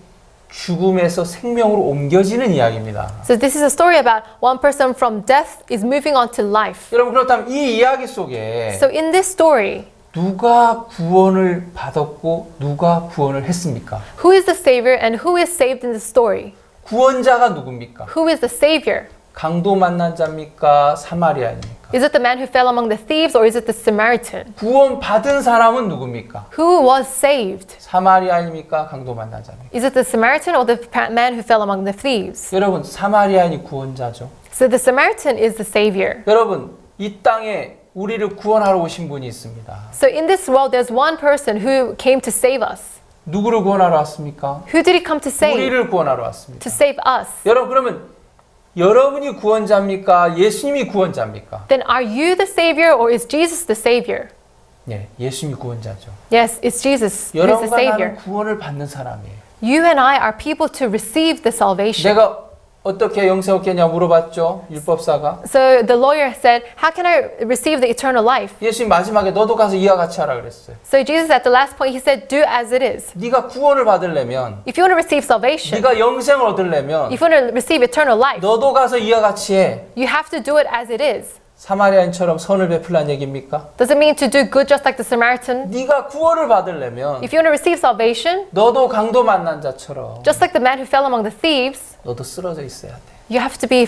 죽음에서 생명으로 옮겨지는 이야기입니다. So this is a story about one person from death is moving on to life. 여러분 그렇다면 이 이야기 속에 So in this story, 누가 구원을 받았고 누가 구원을 했습니까? who is the savior and who is saved in the story? 구원자가 누굽니까? Who is the savior? 강도 만난 자입니까? 사마리아입니까? Is it the man who fell among the thieves or is it the Samaritan? 구원 받은 사람은 누굽니까? Who was saved? 사마리아입니까? 강도 만난 자입니까? Is it the Samaritan or the man who fell among the thieves? 여러분 사마리아인이 구원자죠. So the Samaritan is the savior. 여러분 이 땅에 우리를 구원하러 오신 분이 있습니다. So in this world, there's one person who came to save us. 누구를 구원하러 왔습니까? Who did he come to save? 우리를 구원하러 왔습니다. To save us. 여러분 그러면 여러분이 구원자입니까? 예수님이 구원자입니까? Then are you the savior or is Jesus the savior? 네, 예수님이 구원자죠. Yes, it's Jesus who is the 여러분과 savior. 나는 구원을 받는 사람이에요. You and I are people to receive the salvation. 내가 어떻게 영생 얻겠냐 물어봤죠. 율법사가. So the lawyer said, how can I receive the eternal life? 예수님 마지막에 너도 가서 이와 같이 하라 그랬어요. So Jesus at the last point, he said, do as it is. 네가 구원을 받으려면, If you want to receive salvation, 네가 영생을 얻으려면 if you want to receive eternal life, 너도 가서 이와 같이 해. you have to do it as it is. 사마리아인처럼 선을 베풀란 얘기입니까? Does it mean to do good just like the Samaritan? 네가 구원을 받으려면 If you want to receive salvation, 너도 강도 만난 자처럼 just like the man who fell among the thieves, 너도 쓰러져 있어야 돼. you have to be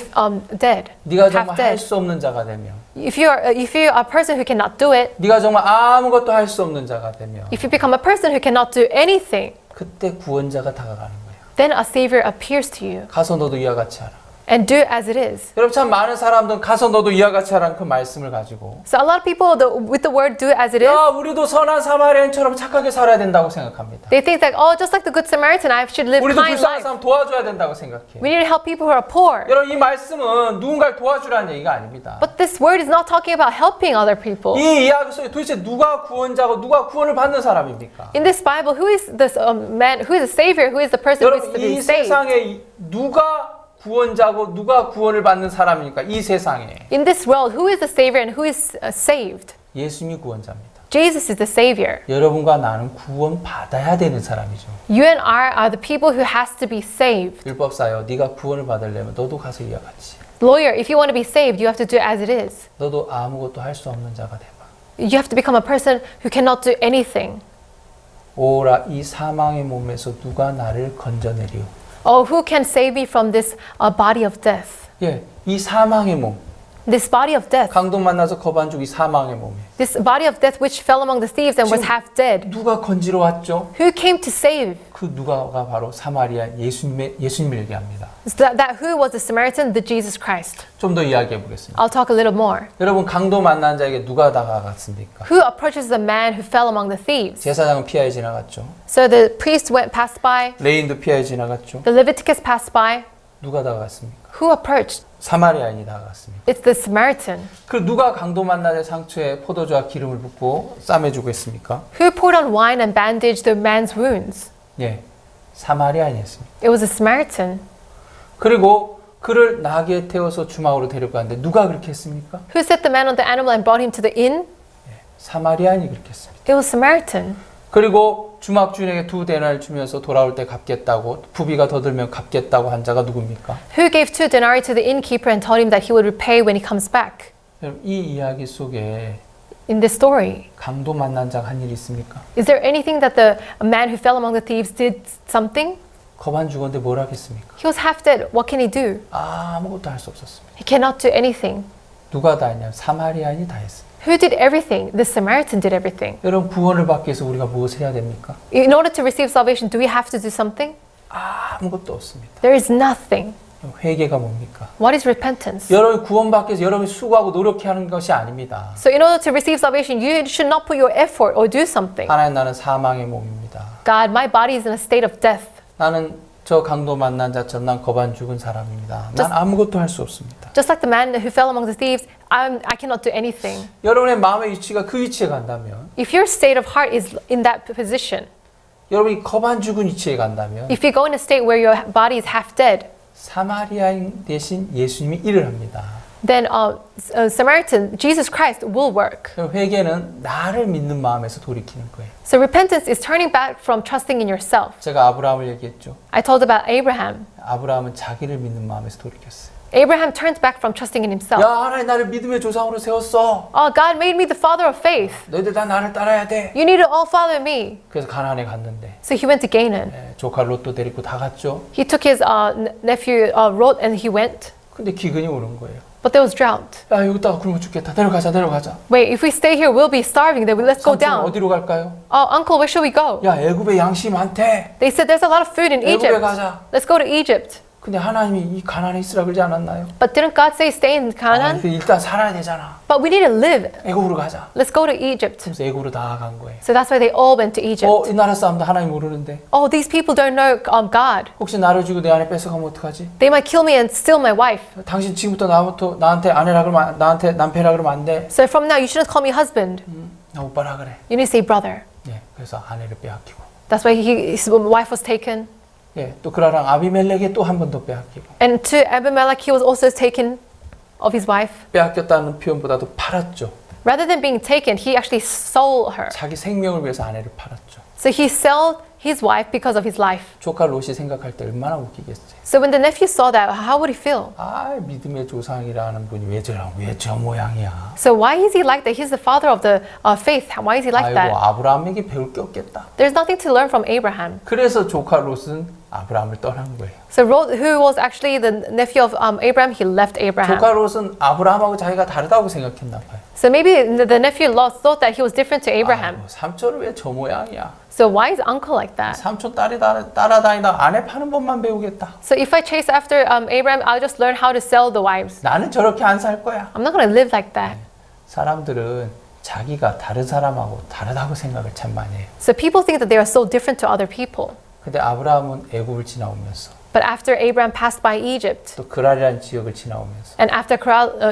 dead, 네가 half 정말 할 dead. 수 없는 자가 되면, If you're a person who cannot do it, 네가 정말 아무것도 할 수 없는 자가 되면 if you become a person who cannot do anything, 그때 구원자가 다가가는 거야. then a savior appears to you 가서 너도 이와 같이 하라. and do as it is. 여러분 참 많은 사람들은 가서 너도 이와 같이 하라는 그 말씀을 가지고 So a lot of people with the word do as it is, 야 우리도 선한 사마리아인처럼 착하게 살아야 된다고 생각합니다. they think that, oh, just like the good Samaritan, I should live 우리도 kind 불쌍한 life. 사람 도와줘야 된다고 생각해. We need to help people who are poor. 여러분 이 말씀은 누군가를 도와주라는 얘기가 아닙니다. But this word is not talking about helping other people. 이 이야기 속에 도대체 누가 구원자고 누가 구원을 받는 사람입니까? In this Bible, who is this man, who is the savior, who is the person who is to 여러분 be 이 saved? 세상에 누가 구원자고 누가 구원을 받는 사람입니까? 이 세상에 In this world, who is the savior and who is saved? 예수님이 구원자입니다. Jesus is the savior. 여러분과 나는 구원 받아야 되는 사람이죠. You and I are the people who has to be saved. 율법사요, 네가 구원을 받으려면 너도 가서 이와 같이. Lawyer, if you want to be saved, you have to do as it is. 너도 아무것도 할 수 없는 자가 되봐. You have to become a person who cannot do anything. 오라 이 사망의 몸에서 누가 나를 건져내리오. Oh, who can save me from this body of death? 예, 이 사망의 몸. This body of death. 강도 만나서 거반죽 이 사망의 몸에. This body of death which fell among the thieves and was 지금 half dead. 누가 건지러 왔죠? Who came to save? 그 누가가 바로 사마리아 예수님을 얘기합니다. So that who was the Samaritan? The Jesus Christ. 좀 더 이야기해 보겠습니다. I'll talk a little more. 여러분 강도 만난 자에게 누가 다가갔습니까? Who approaches the man who fell among the thieves? 제사장은 피하여 지나갔죠. So the priest passed by. 레인도 피하여 지나갔죠. The Leviticus passed by. 누가 다가갔습니까? Who approached? 사마리아인이 다가갔습니다. It's the Samaritan. 그 누가 강도 만난 자의 상처에 포도주와 기름을 붓고 싸매주고 했습니까? Who poured on wine and bandaged the man's wounds? 예, 사마리아인이었습니다. It was a Samaritan. 그리고 그를 나귀에 태워서 주막으로 데려가는데 누가 그렇게 했습니까? Who set the man on the animal and brought him to the inn? 사마리아인이 그렇게 했습니다. It was Samaritan. 그리고 주막 주인에게 2데나리를 주면서 돌아올 때 갚겠다고 부비가 더 들면 갚겠다고 한 자가 누굽니까? Who gave 2 denarii to the innkeeper and told him that he would repay when he comes back? 여러분, 이 이야기 속에 In this story, 강도 만난 자가 한 일이 있습니까? is there anything that the man who fell among the thieves did something? 겁 안 죽었는데 뭘 하겠습니까? He was half dead. What can he do? 아무것도 할 수 없었습니다. He cannot do anything. 누가 다 했냐? 사마리아인이 다 했습니다. Who did everything? The Samaritan did everything. 여러분 구원을 받기 위해서 우리가 무엇을 해야 됩니까? In order to receive salvation, do we have to do something? 아무것도 없습니다. There is nothing. 회개가 뭡니까? What is repentance? 여러분이 구원받기 위해서 여러분이 수고하고 노력해야 하는 것이 아닙니다. So in order to receive salvation, you should not put your effort or do something. 하나님 나는 사망의 몸입니다. God, my body is in a state of death. 나는 저 강도 만난 자처럼 난 겁 안 죽은 사람입니다. 난 아무것도 할 수 없습니다. Just like the man who fell among the thieves, I cannot do anything. 여러분의 마음의 위치가 그 위치에 간다면 If your state of heart is in that position, 여러분이 겁 안 죽은 위치에 간다면 if you go in a state where your body is half dead, 사마리아인 대신 예수님이 일을 합니다. then Samaritan, Jesus Christ, will work. 회개는 나를 믿는 마음에서 돌이키는 거예요. So repentance is turning back from trusting in yourself. 제가 아브라함을 얘기했죠. I told about Abraham. 아브라함은 자기를 믿는 마음에서 돌이켰어요. Abraham turned back from trusting in himself. 야, 하나님 나를 믿음의 조상으로 세웠어. Oh, God made me the father of faith. 너희들 다 나를 따라야 돼. You need to all follow me. 그래서 가나안에 갔는데 So he went to Canaan. 조카 롯도 데리고 다 갔죠. He took his nephew Lot and he went. 근데 기근이 오는 거예요. But there was drought. 야, 여기다가 굶어 죽겠다. 내려가자. Wait, if we stay here, we'll be starving. Then let's go 삼촌 down. 어디로 갈까요? Oh, uncle, where should we go? 야, 애굽에 양식이 많대. They said there's a lot of food in 애굽에 Egypt. 가자. Let's go to Egypt. 근데 하나님이 이 가나안에 있으라 그러지 않았나요? But didn't God say stay in Canaan? 일단 살아야 되잖아. But we need to live. 애굽으로 가자. Let's go to Egypt. 그래서 애굽으로 다 간 거예요. So that's why they all went to Egypt. 이 나라 사람도 하나님 모르는데 Oh, these people don't know God. 혹시 나를 주고 내 아내 뺏어가면 어떡하지? They might kill me and steal my wife. 당신 지금부터 나한테 아내라 그러면 나한테 남편이라 그러면 안 돼. So from now, you shouldn't call me husband. 나 오빠라 그래. You need to say brother. 예, 그래서 아내를 빼앗기고. That's why his wife was taken. 예, 또 그라랑 아비멜렉에 또 한 번 더 빼앗기고. And to Abimelech, he was also taken of his wife. 빼앗겼다는 표현보다도 팔았죠. Rather than being taken, he actually sold her. 자기 생명을 위해서 아내를 팔았죠. So he sold his wife because of his life. 조카 롯이 생각할 때 얼마나 웃기겠어요. So when the nephew saw that, how would he feel? 믿음의 조상이라는 분이 왜 저 모양이야. So why is he like that? He's the father of the faith. Why is he like that? 아브라함에게 배울 게 없겠다. There's nothing to learn from Abraham. 그래서 조카 롯은 아브라함을 떠난 거예요. So Lot, who was actually the nephew of Abraham, he left Abraham. 조카 롯은 아브라함하고 자기가 다르다고 생각했나 봐요. So maybe the nephew Lot thought that he was different to Abraham. 삼촌은 왜 저 모양이야? So why is uncle like that? 삼촌 딸이 따라다니다 아내 파는 법만 배우겠다. So if I chase after Abraham, I'll just learn how to sell the wives. 나는 저렇게 안 살 거야. I'm not going to live like that. 사람들은 자기가 다른 사람하고 다르다고 생각을 참 많이 해요. So people think that they are so different to other people. 근데 아브라함은 애굽을 지나오면서 But after Abraham passed by Egypt, 또 그랄이라는 지역을 지나오면서 and after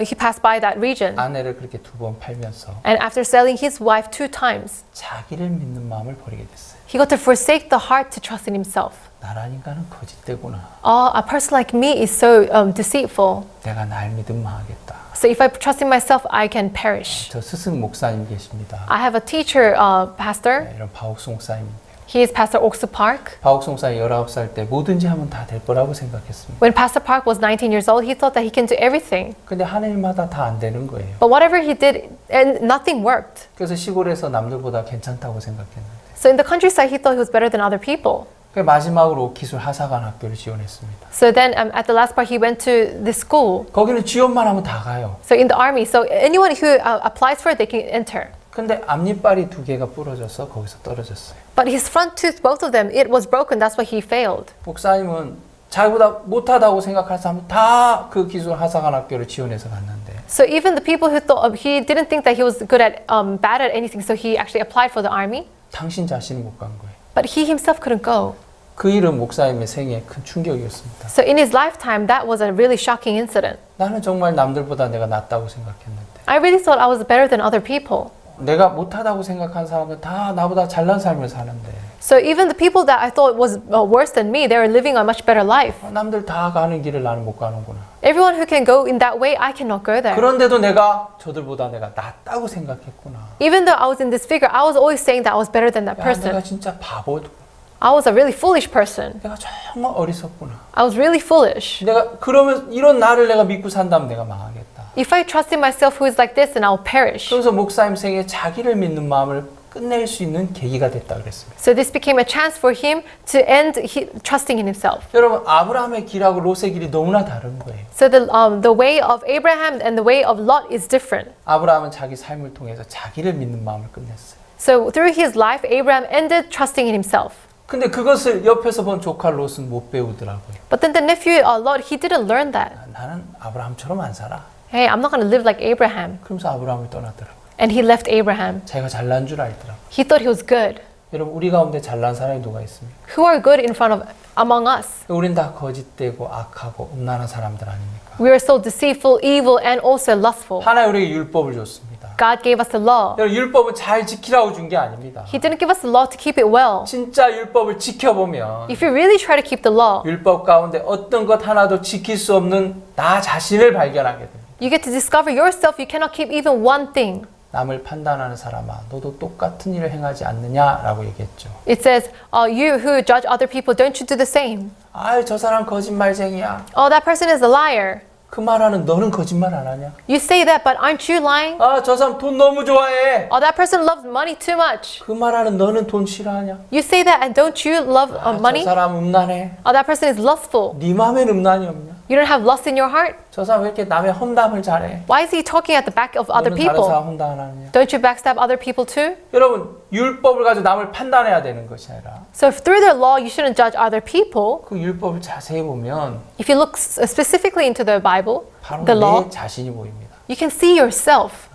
he passed by that region, 아내를 그렇게 2번 팔면서 and after selling his wife 2 times, 자기를 믿는 마음을 버리게 됐어요. he got to forsake the heart to trust in himself. 나란 인간은 거짓되구나. Oh, a person like me is so deceitful. 내가 날 믿으면 망하겠다. So if I trust in myself, I can perish. 저 스승 목사님 계십니다. I have a teacher, pastor. 이런 바옥수 목사님인데요. He is Pastor Oksu Park. 바옥수 목사님 19살 때 뭐든지 하면 다 될 거라고 생각했습니다. When Pastor Park was 19 years old, he thought that he can do everything. 근데 하늘마다 다 안 되는 거예요. But whatever he did, and nothing worked. 그래서 시골에서 남들보다 괜찮다고 생각했는데 So in the countryside, he thought he was better than other people. 마지막으로 기술 하사관 학교를 지원했습니다. So then at the last part, he went to this school. 거기는 지원만 하면 다 가요. So in the army, so anyone who applies for it, they can enter. 근데 앞니빨이 2개가 부러져서 거기서 떨어졌어요. But his front tooth, both of them, it was broken. That's why he failed. 목사님은 자기보다 못하다고 생각할 사람 다 그 기술 하사관 학교를 지원해서 갔는데 So even the people who thought he didn't think that he was good at bad at anything, so he actually applied for the army. 당신 자신은 못 간 거예요. But he himself couldn't go. 그 일은 목사님의 생애에 큰 충격이었습니다. So in his lifetime, that was a really shocking incident. 나는 정말 남들보다 내가 낫다고 생각했는데 I really thought I was better than other people. 내가 못하다고 생각한 사람은 다 나보다 잘난 삶을 사는데 So even the people that I thought was worse than me, they were living a much better life. 남들 다 가는 길을 나는 못 가는구나. Everyone who can go in that way, I cannot go there. 그런데도 내가 저들보다 내가 낫다고 생각했구나. Even though I was in this figure, I was always saying that I was better than that 야, 내가 person. 진짜 바보구나. I was a really foolish person. 내가 정말 어리석구나. I was really foolish. 내가 그러면 이런 나를 내가 믿고 산다면 내가 망하겠다. If I trust in myself who is like this, then I'll perish. 그래서 목사님 생에 자기를 믿는 마음을 끝낼 수 있는 계기가 됐다 그랬습니다. So this became a chance for him to end trusting in himself. 여러분 아브라함의 길하고 롯의 길이 너무나 다른 거예요. So the way of Abraham and the way of Lot is different. 아브라함은 자기 삶을 통해서 자기를 믿는 마음을 끝냈어요. So through his life, Abraham ended trusting in himself. 근데 그것을 옆에서 본 조카 롯은 못 배우더라고요. But then the nephew Lot, he didn't learn that. 나는 아브라함처럼 안 살아. Hey, I'm not going to live like Abraham. 그러면서 아브라함을 떠나더라고요. And he left Abraham. 자기가 잘난 줄 알더라고요. He thought he was good. 여러분 우리 가운데 잘난 사람이 누가 있습니까? Who are good in front of among us? 우린 다 거짓되고 악하고 음란한 사람들 아닙니까? We are so deceitful, evil, and also lustful. 하나님 우리에게 율법을 줬습니다. God gave us the law. 여러분 율법은 잘 지키라고 준 게 아닙니다. He didn't give us the law to keep it well. 진짜 율법을 지켜보면 If you really try to keep the law, 율법 가운데 어떤 것 하나도 지킬 수 없는 나 자신을 발견하게 됩니다. you get to discover yourself. You cannot keep even one thing. 남을 판단하는 사람아, 너도 똑같은 일을 행하지 않느냐라고 얘기했죠. It says, you who judge other people, don't you do the same? 아이, 저 사람 거짓말쟁이야. Oh, that person is a liar. 그 말하는 너는 거짓말 안 하냐? You say that, but aren't you lying? 아, 저 사람 돈 너무 좋아해. Oh, that person loves money too much. 그 말하는 너는 돈 싫어하냐? You say that, and don't you love 아, money? 저 사람 음란해. Oh, that person is lustful. 네 마음엔 음란이 없냐? You don't have lust in your heart? 저 사람 왜 이렇게 남의 험담을 잘해? Why is he talking at the back of other 너는 다른 사람 people? 험담 안 하느냐? Don't you backstab other people too? 여러분, 율법을 가지고 남을 판단해야 되는 것이 아니라 So if through the law, you shouldn't judge other people. 그 율법을 자세히 보면 If you look specifically into the Bible, 바로 the law, 내 자신이 보입니다. you can see yourself,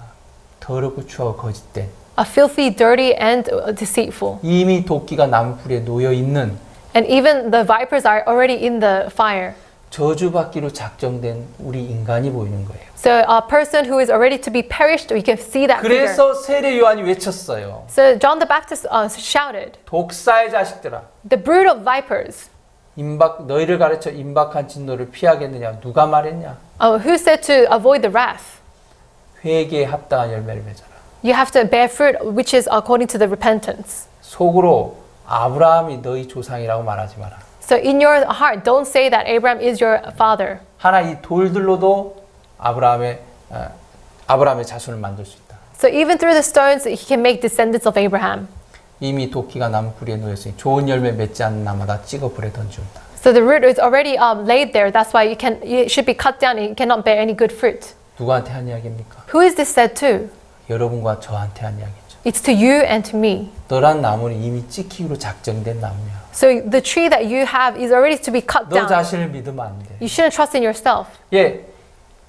더럽고 추하고 거짓된 a filthy, dirty, and deceitful. 이미 도끼가 나무풀에 놓여 있는 And even the vipers are already in the fire. 저주받기로 작정된 우리 인간이 보이는 거예요. So a person who is already to be perished, we can see that figure. 그래서 세례 요한이 외쳤어요. So John the Baptist shouted, 독사의 자식들아, the brood of vipers, 너희를 가르쳐 임박한 진노를 피하겠느냐? 누가 말했냐? who said to avoid the wrath? 회개에 합당한 열매를 맺어라. You have to bear fruit which is according to the repentance. 속으로 아브라함이 너희 조상이라고 말하지 마라. So in your heart, don't say that Abraham is your father. 하나 이 돌들로도 아브라함의 자손을 만들 수 있다. So even through the stones, he can make descendants of Abraham. 이미 도끼가 나무 뿌리에 놓였으니 좋은 열매 맺지 않는 나마다 찍어 불에 던지온다. So the root is already laid there. That's why it should be cut down and it cannot bear any good fruit. 누구한테 한 이야기입니까? Who is this said to? 여러분과 저한테 한 이야기죠. It's to you and to me. 너란 나무는 이미 찍히기로 작정된 나무야. So the tree that you have is already to be cut 너 down. 자신을 믿으면 안 돼. You shouldn't trust in yourself. 예,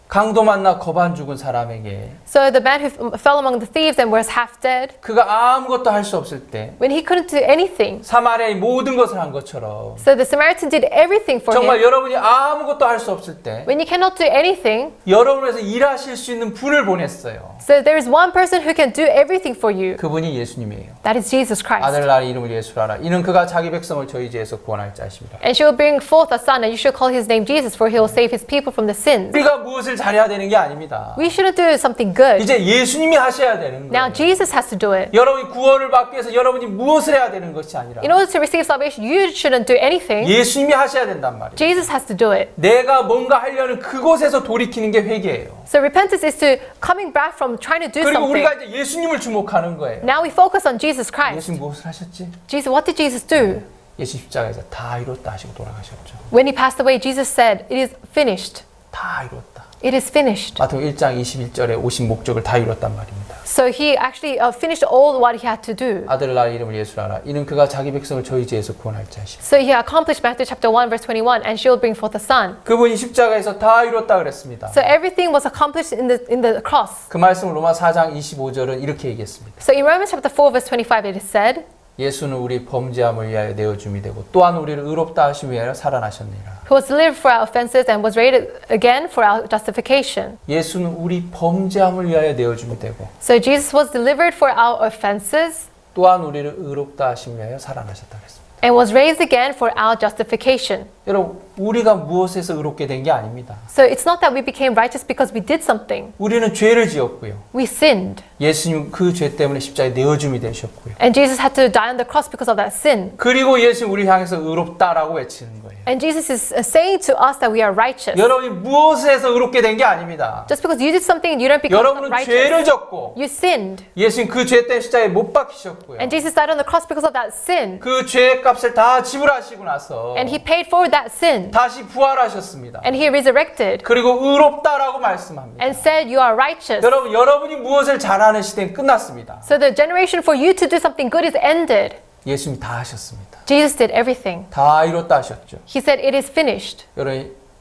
강도 만나 거반 죽은 사람에게 So the man who fell among the thieves and was half dead, 그가 아무것도 할 수 없을 때 when he couldn't do anything, 사마리아의 모든 것을 한 것처럼 so the Samaritan did everything for 정말 him. 여러분이 아무것도 할 수 없을 때 When you cannot do anything, 여러분을 위해서 일하실 수 있는 분을 보냈어요. so there is one person who can do everything for you. 그분이 예수님이에요. That is Jesus Christ. 아들 낳을 이름을 예수라 하라. 이는 그가 자기 백성을 저희 죄에서 구원할 자십니다. And she will bring forth a son, and you shall call his name Jesus, for he will save his people from the sins. 우리가 무엇을 잘해야 되는 게 아닙니다. We shouldn't do something good. 이제 예수님이 하셔야 되는 Now 거예요. Jesus has to do it. 여러분이 구원을 받기 위해서 여러분이 무엇을 해야 되는 것이 아니라 In order to receive salvation, you shouldn't do anything. 예수님이 하셔야 된단 말이에요. Jesus has to do it. 내가 뭔가 하려는 그곳에서 돌이키는 게 회개예요. So repentance is to coming back from trying to do 그리고 something. 우리가 이제 예수님을 주목하는 거예요. Now we focus on Jesus Christ. 예수님 무엇을 하셨지? Jesus, what did Jesus do? 예수 십자가에서 다 이뤘다 하시고 돌아가셨죠. When he passed away, Jesus said, "It is finished. 다 이뤘다. It is finished." 마태복음 1장 21절에 오신 목적을 다 이뤘단 말입니다. So he actually finished all what he had to do. 아들 낳을 이름을 예수라 하라. 이는 그가 자기 백성을 저희 죄에서 구원할 자시오. So he accomplished Matthew chapter 1 verse 21, and she will bring forth a son. 그분이 십자가에서 다 이뤘다 그랬습니다. So everything was accomplished in the cross. 그 말씀을 로마 4장 25절은 이렇게 얘기했습니다. So in Romans chapter 4 verse 25 it is said, 예수는 우리 범죄함을 위하여 내어줌이 되고 또한 우리를 의롭다 하심을 위하여 살아나셨느니라. who was delivered for our offenses and was raised again for our justification. 예수는 우리 범죄함을 위하여 내어줌이 되고 So Jesus was delivered for our offenses 또한 우리를 의롭다 하심을 위하여 살아나셨다 그랬습니다. and was raised again for our justification. 여러분, 우리가 무엇에서 의롭게 된 게 아닙니다. So it's not that we became righteous because we did something. 우리는 죄를 지었고요. We sinned. 예수님 그 죄 때문에 십자가에 내어줌이 되셨고요. And Jesus had to die on the cross because of that sin. 그리고 예수님 우리 향해서 의롭다라고 외치는 거예요. And Jesus is saying to us that we are righteous. 여러분이 무엇을 해서 의롭게 된 게 아닙니다. Just because you did something, you don't become 여러분은 죄를 righteous. 졌고 You sinned. 예수님 그 죄 때문에 십자가에 못 박히셨고요. And Jesus died on the cross because of that sin. 그 죄의 값을 다 지불하시고 나서 And he paid for that sin. 다시 부활하셨습니다. And he resurrected. 그리고 의롭다라고 말씀합니다. And said you are righteous. 여러분이 무엇을 잘하는 시대는 끝났습니다. So the generation for you to do something good is ended. 예수님이 다 하셨습니다. Jesus did everything. 다 이뤘다 하셨죠. He said it is finished.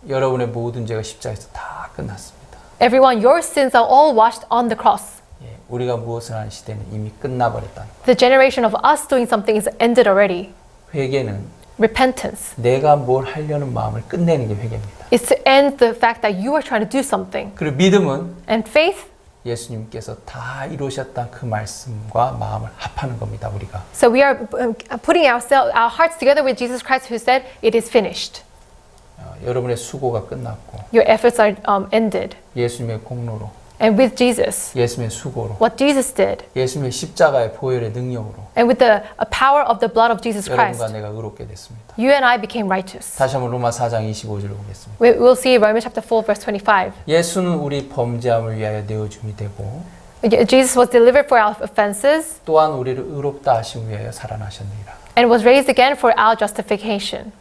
여러분의 모든 죄가 십자가에서 다 끝났습니다. Everyone, your sins are all washed on the cross. 예, 우리가 무엇을 하는 시대는 이미 끝나버렸다는 거. The generation of us doing something is ended already. 회개는 Repentance 내가 뭘 하려는 마음을 끝내는 게 회개입니다. is to end the fact that you are trying to do something. 그리고 믿음은 And faith, 예수님께서 다 이루셨다 그 말씀과 마음을 합하는 겁니다. 우리가. so we are putting our hearts together with Jesus Christ who said, it is finished. 여러분의 수고가 끝났고 Your efforts are ended. 예수님의 공로로 And with Jesus, 예수님의 수고로 what Jesus did, 예수님의 십자가의 보혈의 능력으로 and with the power of the blood of Jesus Christ, 여러분과 내가 의롭게 됐습니다. you and I became righteous. 다시 한번 로마 4장 25절을 보겠습니다. We'll see Romans chapter 4 verse 25. 예수는 우리 범죄함을 위하여 내어줌이 되고 Jesus was delivered for our offenses 또한 우리를 의롭다 하심 위하여 살아나셨느니라. and was raised again for our justification.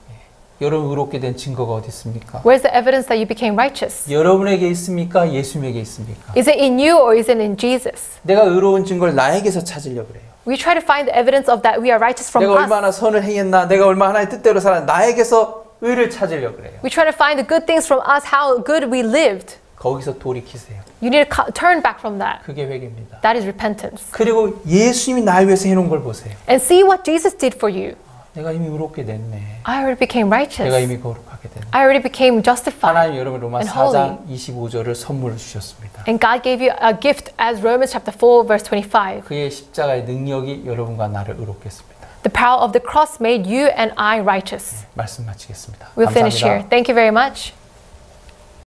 여러분 의롭게 된 증거가 어디 있습니까? Where's the evidence that you became righteous? 여러분에게 있습니까? 예수님에게 있습니까? Is it in you or is it in Jesus? 내가 의로운 증거를 나에게서 찾으려고 그래요. We try to find the evidence of that we are righteous from 내가 us. 얼마나 선을 행했나, 내가 얼마나 하나님의 뜻대로 살았나, 나에게서 의를 찾으려고 그래요. We try to find the good things from us, how good we lived. 거기서 돌이키세요. You need to turn back from that. 그게 회개입니다. That is repentance. 그리고 예수님이 나를 위해서 해놓은 걸 보세요. And see what Jesus did for you. 내가 이미 의롭게 됐네. I already became righteous. 내가 이미 거룩하게 됐네. I already became justified. 하나님 여러분 로마 and 4장 25절을 선물을 주셨습니다. And God gave you a gift as Romans chapter 4 verse 25. 그의 십자가의 능력이 여러분과 나를 의롭게 했습니다. The power of the cross made you and I righteous. 말씀 마치겠습니다. We'll finish 감사합니다. here. Thank you very much.